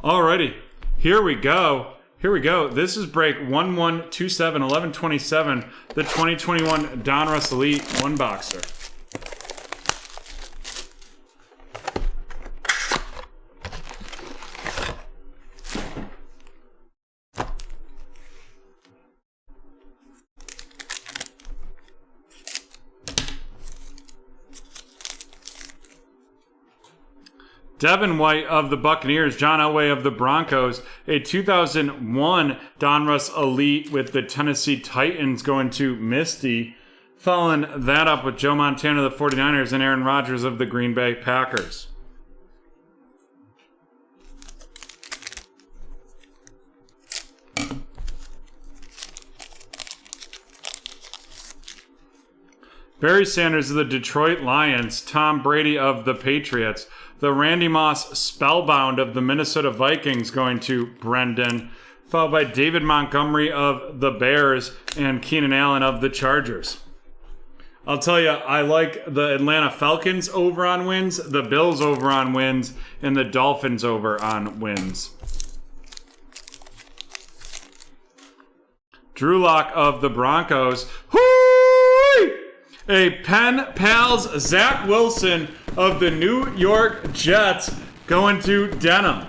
Alrighty, here we go. This is break 1127 1127, the 2021 Donruss Elite One Boxer. Devin White of the Buccaneers, John Elway of the Broncos, a 2001 Donruss Elite with the Tennessee Titans going to Misty. Following that up with Joe Montana of the 49ers and Aaron Rodgers of the Green Bay Packers. Barry Sanders of the Detroit Lions, Tom Brady of the Patriots, the Randy Moss Spellbound of the Minnesota Vikings going to Brendan, followed by David Montgomery of the Bears and Keenan Allen of the Chargers. I'll tell you, I like the Atlanta Falcons over on wins, the Bills over on wins, and the Dolphins over on wins. Drew Lock of the Broncos. Whoo! A Pen Pals Zach Wilson of the New York Jets going to Denim.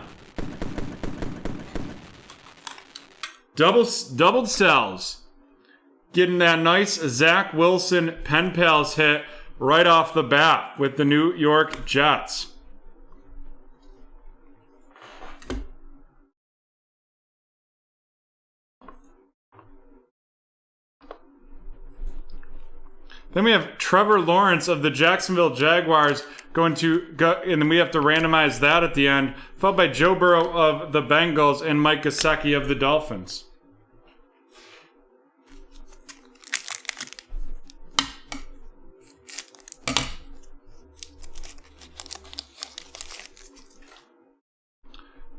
Doubled cells. Getting that nice Zach Wilson Pen Pals hit right off the bat with the New York Jets. Then we have Trevor Lawrence of the Jacksonville Jaguars going to go, and then we have to randomize that at the end, followed by Joe Burrow of the Bengals and Mike Gesicki of the Dolphins.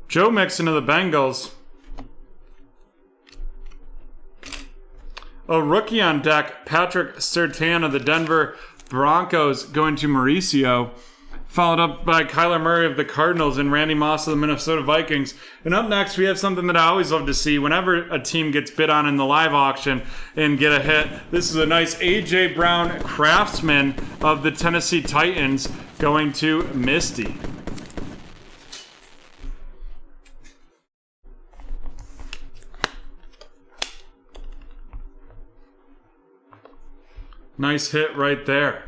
Joe Mixon of the Bengals. A rookie on deck, Patrick Surtain of the Denver Broncos going to Mauricio, followed up by Kyler Murray of the Cardinals and Randy Moss of the Minnesota Vikings. And up next, we have something that I always love to see whenever a team gets bid on in the live auction and get a hit. This is a nice A.J. Brown Craftsman of the Tennessee Titans going to Misty. Nice hit right there.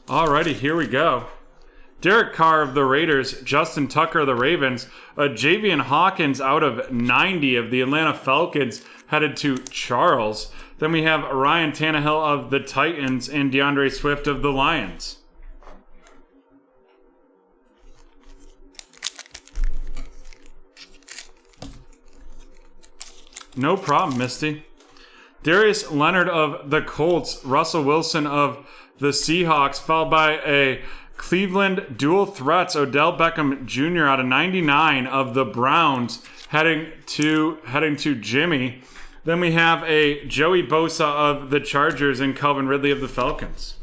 Alrighty, here we go. Derek Carr of the Raiders, Justin Tucker of the Ravens, Javian Hawkins out of 90 of the Atlanta Falcons headed to Charles. Then we have Ryan Tannehill of the Titans and DeAndre Swift of the Lions. No problem, Misty. Darius Leonard of the Colts, Russell Wilson of the Seahawks, followed by a Cleveland dual threats, Odell Beckham Jr. out of 99 of the Browns heading to Jimmy. Then we have a Joey Bosa of the Chargers and Calvin Ridley of the Falcons.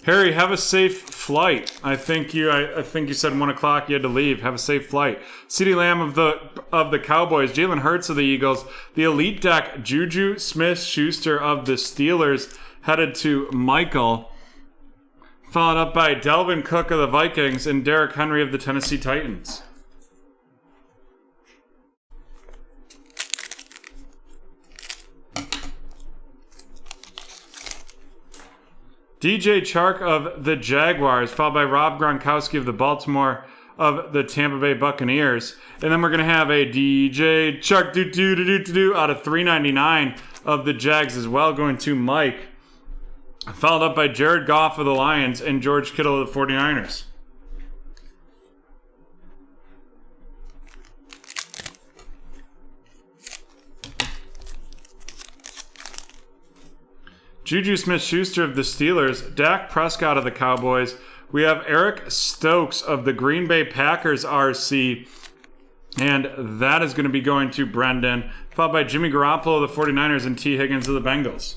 Harry, have a safe flight. I think you said 1 o'clock you had to leave. Have a safe flight. CeeDee Lamb of the Cowboys, Jalen Hurts of the Eagles, the Elite Deck, Juju Smith-Schuster of the Steelers headed to Michael, followed up by Delvin Cook of the Vikings and Derrick Henry of the Tennessee Titans. DJ Chark of the Jaguars, followed by Rob Gronkowski of the Baltimore of the Tampa Bay Buccaneers. And then we're going to have a DJ Chuck out of 399 of the Jags as well, going to Mike. Followed up by Jared Goff of the Lions and George Kittle of the 49ers. Juju Smith-Schuster of the Steelers, Dak Prescott of the Cowboys. We have Eric Stokes of the Green Bay Packers RC, and that is going to be going to Brendan, followed by Jimmy Garoppolo of the 49ers and T. Higgins of the Bengals.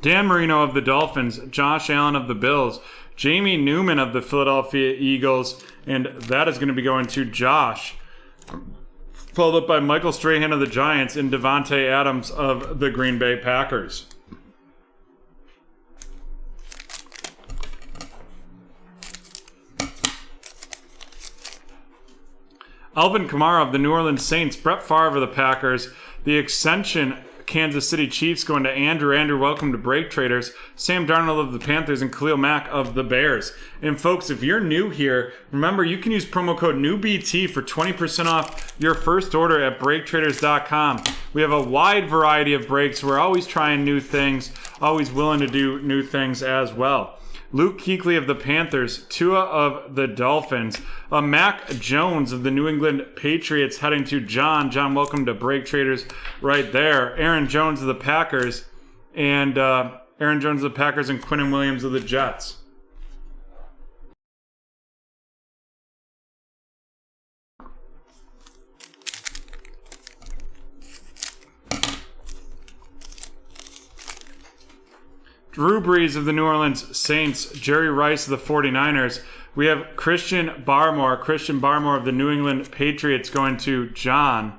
Dan Marino of the Dolphins, Josh Allen of the Bills, Jamie Newman of the Philadelphia Eagles, and that is going to be going to Josh. Followed up by Michael Strahan of the Giants and Devontae Adams of the Green Bay Packers. Alvin Kamara of the New Orleans Saints, Brett Favre of the Packers, the Ascension Kansas City Chiefs going to Andrew. Andrew, welcome to BreakTraders. Sam Darnold of the Panthers and Khalil Mack of the Bears. And folks, if you're new here, remember you can use promo code NEWBT for 20% off your first order at BreakTraders.com. We have a wide variety of breaks. We're always trying new things, always willing to do new things as well. Luke Kuechly of the Panthers, Tua of the Dolphins, Mac Jones of the New England Patriots heading to John. John, welcome to BreakTraders right there. Aaron Jones of the Packers, and Quinnen Williams of the Jets. Drew Brees of the New Orleans Saints, Jerry Rice of the 49ers. We have Christian Barmore of the New England Patriots going to John.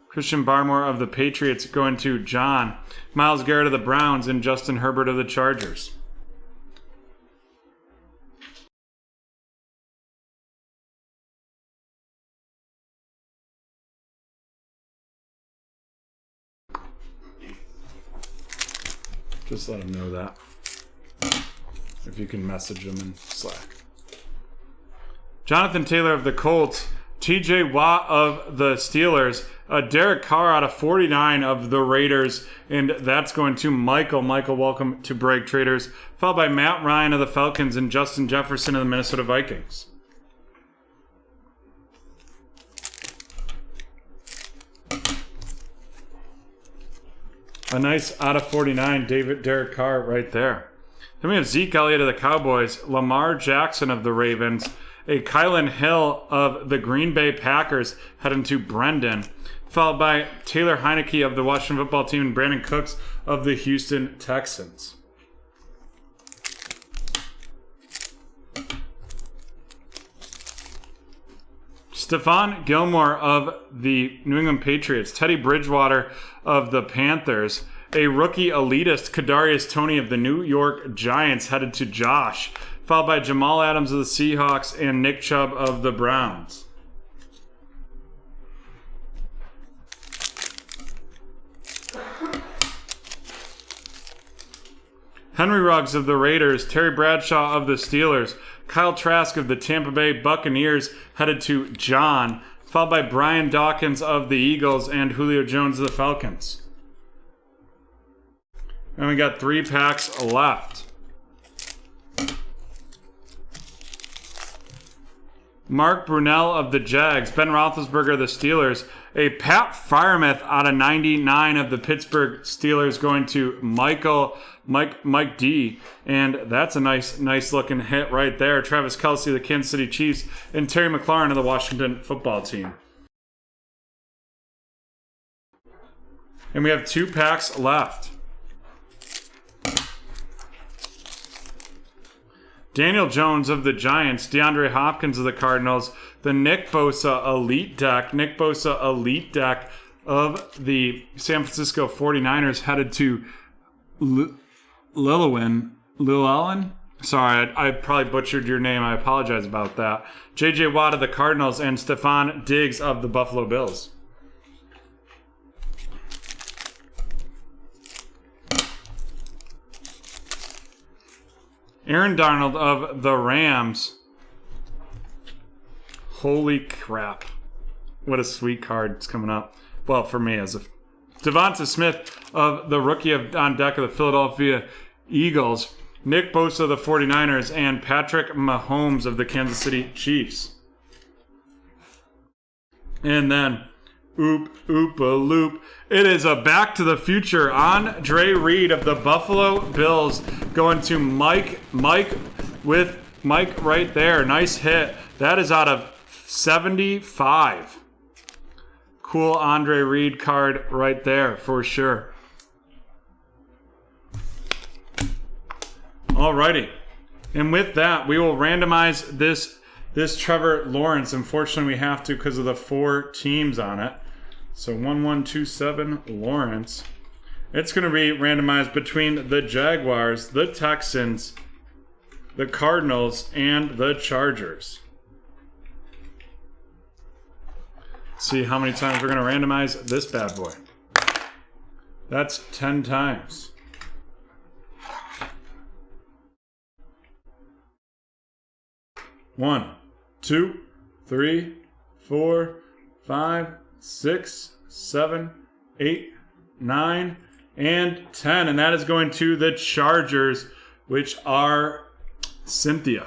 Christian Barmore of the Patriots going to John. Myles Garrett of the Browns and Justin Herbert of the Chargers. Just let him know that. If you can message him in Slack. Jonathan Taylor of the Colts. TJ Watt of the Steelers. Derek Carr out of 49 of the Raiders. And that's going to Michael. Michael, welcome to BreakTraders. Followed by Matt Ryan of the Falcons and Justin Jefferson of the Minnesota Vikings. A nice out of 49 Derek Carr right there. Then we have Zeke Elliott of the Cowboys, Lamar Jackson of the Ravens, a Kylan Hill of the Green Bay Packers heading to Brendan, followed by Taylor Heineke of the Washington Football Team and Brandon Cooks of the Houston Texans. Stephon Gilmore of the New England Patriots, Teddy Bridgewater of the Panthers, a rookie elitist, Kadarius Toney of the New York Giants headed to Josh, followed by Jamal Adams of the Seahawks and Nick Chubb of the Browns. Henry Ruggs of the Raiders, Terry Bradshaw of the Steelers, Kyle Trask of the Tampa Bay Buccaneers headed to John, followed by Brian Dawkins of the Eagles and Julio Jones of the Falcons. And we got 3 packs left. Mark Brunell of the Jags, Ben Roethlisberger of the Steelers, a Pat Freiermuth out of 99 of the Pittsburgh Steelers going to Mike D, and that's a nice looking hit right there. Travis Kelce of the Kansas City Chiefs and Terry McLaurin of the Washington Football Team. And we have 2 packs left. Daniel Jones of the Giants, DeAndre Hopkins of the Cardinals, the Nick Bosa Elite Deck of the San Francisco 49ers headed to Lil Allen? Sorry, I probably butchered your name. I apologize about that. J.J. Watt of the Cardinals and Stephon Diggs of the Buffalo Bills. Aaron Darnold of the Rams. Holy crap. What a sweet card is coming up. Well, for me as a Devonta Smith of the rookie on deck of the Philadelphia Eagles. Nick Bosa of the 49ers. And Patrick Mahomes of the Kansas City Chiefs. And then, oop-a-loop. It is a Back to the Future. Andre Reed of the Buffalo Bills going to Mike with Mike right there. Nice hit. That is out of 75. Cool Andre Reed card right there for sure. Alrighty. And with that, we will randomize this Trevor Lawrence. Unfortunately, we have to because of the 4 teams on it. So 1127 Lawrence. It's going to be randomized between the Jaguars, the Texans, the Cardinals, and the Chargers. Let's see how many times we're going to randomize this bad boy. That's 10 times. One, 2, 3, 4, 5, 6, 7, 8, 9, and 10. And that is going to the Chargers, which are Cynthia.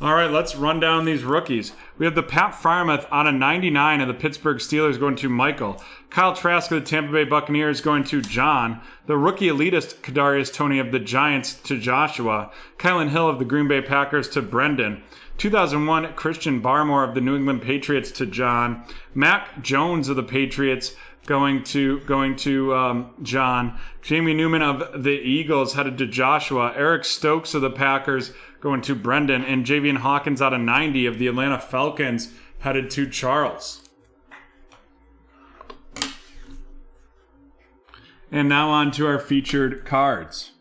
All right, let's run down these rookies. We have the Pat Freiermuth out of 99 of the Pittsburgh Steelers going to Michael. Kyle Trask of the Tampa Bay Buccaneers going to John. The rookie elitist Kadarius Toney of the Giants to Joshua. Kylan Hill of the Green Bay Packers to Brendan. 2001 Christian Barmore of the New England Patriots to John. Mac Jones of the Patriots going to John. Jamie Newman of the Eagles headed to Joshua. Eric Stokes of the Packers going to Brendan. And Javian Hawkins out of 90 of the Atlanta Falcons headed to Charles. And now on to our featured cards.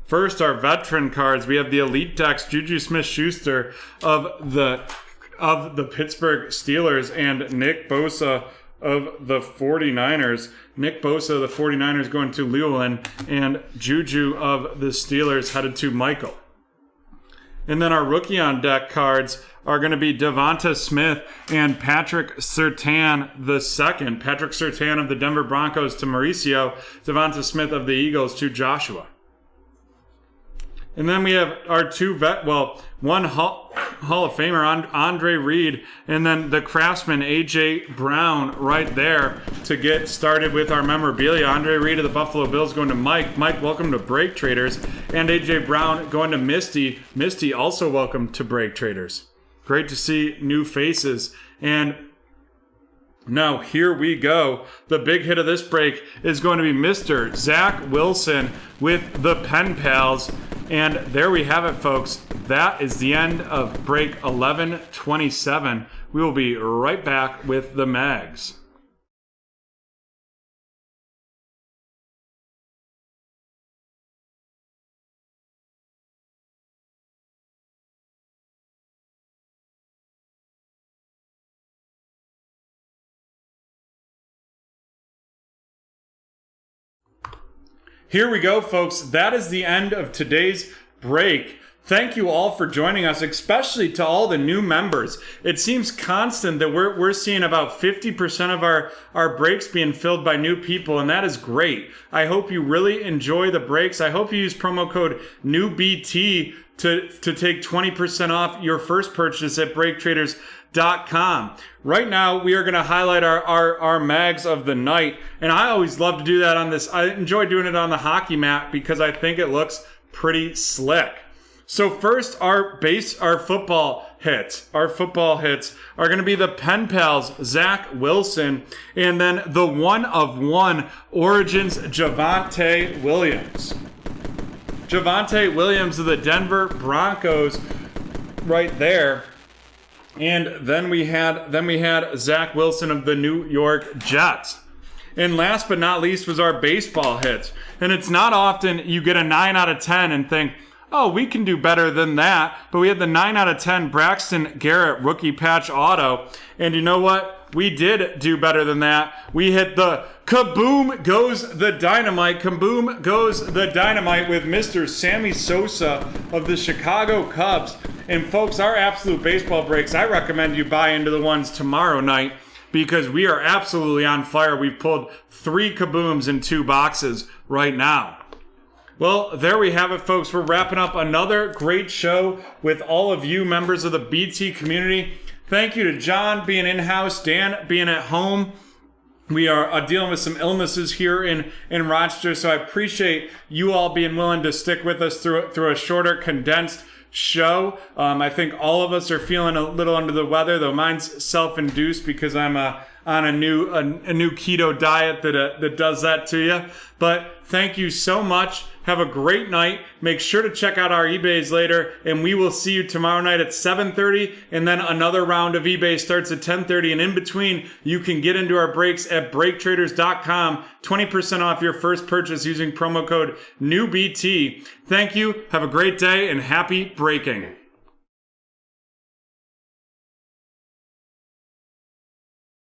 First, our veteran cards. We have the Elite Decks, Juju Smith-Schuster of the Pittsburgh Steelers and Nick Bosa of the 49ers. Nick Bosa of the 49ers going to Llewellyn, and Juju of the Steelers headed to Michael. And then our rookie on deck cards are going to be Devonta Smith and Patrick Surtain II. Patrick Surtain of the Denver Broncos to Mauricio. Devonta Smith of the Eagles to Joshua. And then we have our one Hall of Famer, Andre Reed, and then the Craftsman, A.J. Brown, right there to get started with our memorabilia. Andre Reed of the Buffalo Bills going to Mike. Mike, welcome to BreakTraders. And A.J. Brown going to Misty. Misty, also welcome to BreakTraders. Great to see new faces. And now, here we go. The big hit of this break is going to be Mr. Zach Wilson with the Pen Pals. And there we have it, folks. That is the end of break 1127. We will be right back with the mags. Here we go, folks. That is the end of today's break. Thank you all for joining us, especially to all the new members. It seems constant that we're seeing about 50% of our breaks being filled by new people, and that is great. I hope you really enjoy the breaks. I hope you use promo code NEWBT to take 20% off your first purchase at BreakTraders.com. Right now, we are going to highlight our mags of the night, and I always love to do that on this. I enjoy doing it on the hockey mat because I think it looks pretty slick. So first, our football hits. Our football hits are going to be the Pen Pals, Zach Wilson, and then the one of one Origins, Javonte Williams. Javonte Williams of the Denver Broncos right there. And then we had Zach Wilson of the New York Jets. And last but not least was our baseball hits. And it's not often you get a 9 out of 10 and think, oh, we can do better than that. But we had the 9 out of 10 Braxton Garrett rookie patch auto. And you know what? we did do better than that. We hit the kaboom goes the dynamite. Kaboom goes the dynamite with Mr. Sammy Sosa of the Chicago Cubs. And folks, our absolute baseball breaks, I recommend you buy into the ones tomorrow night because we are absolutely on fire. We've pulled 3 kabooms in 2 boxes right now. Well, there we have it, folks. We're wrapping up another great show with all of you members of the BT community. Thank you to John being in-house, Dan being at home. We are dealing with some illnesses here in Rochester, so I appreciate you all being willing to stick with us through a shorter, condensed show. I think all of us are feeling a little under the weather, though mine's self-induced because I'm on a new keto diet that does that to you. But thank you so much. Have a great night. Make sure to check out our eBays later, and we will see you tomorrow night at 7:30, and then another round of eBay starts at 10:30, and in between, you can get into our breaks at BreakTraders.com, 20% off your first purchase using promo code NEWBT. Thank you. Have a great day, and happy breaking.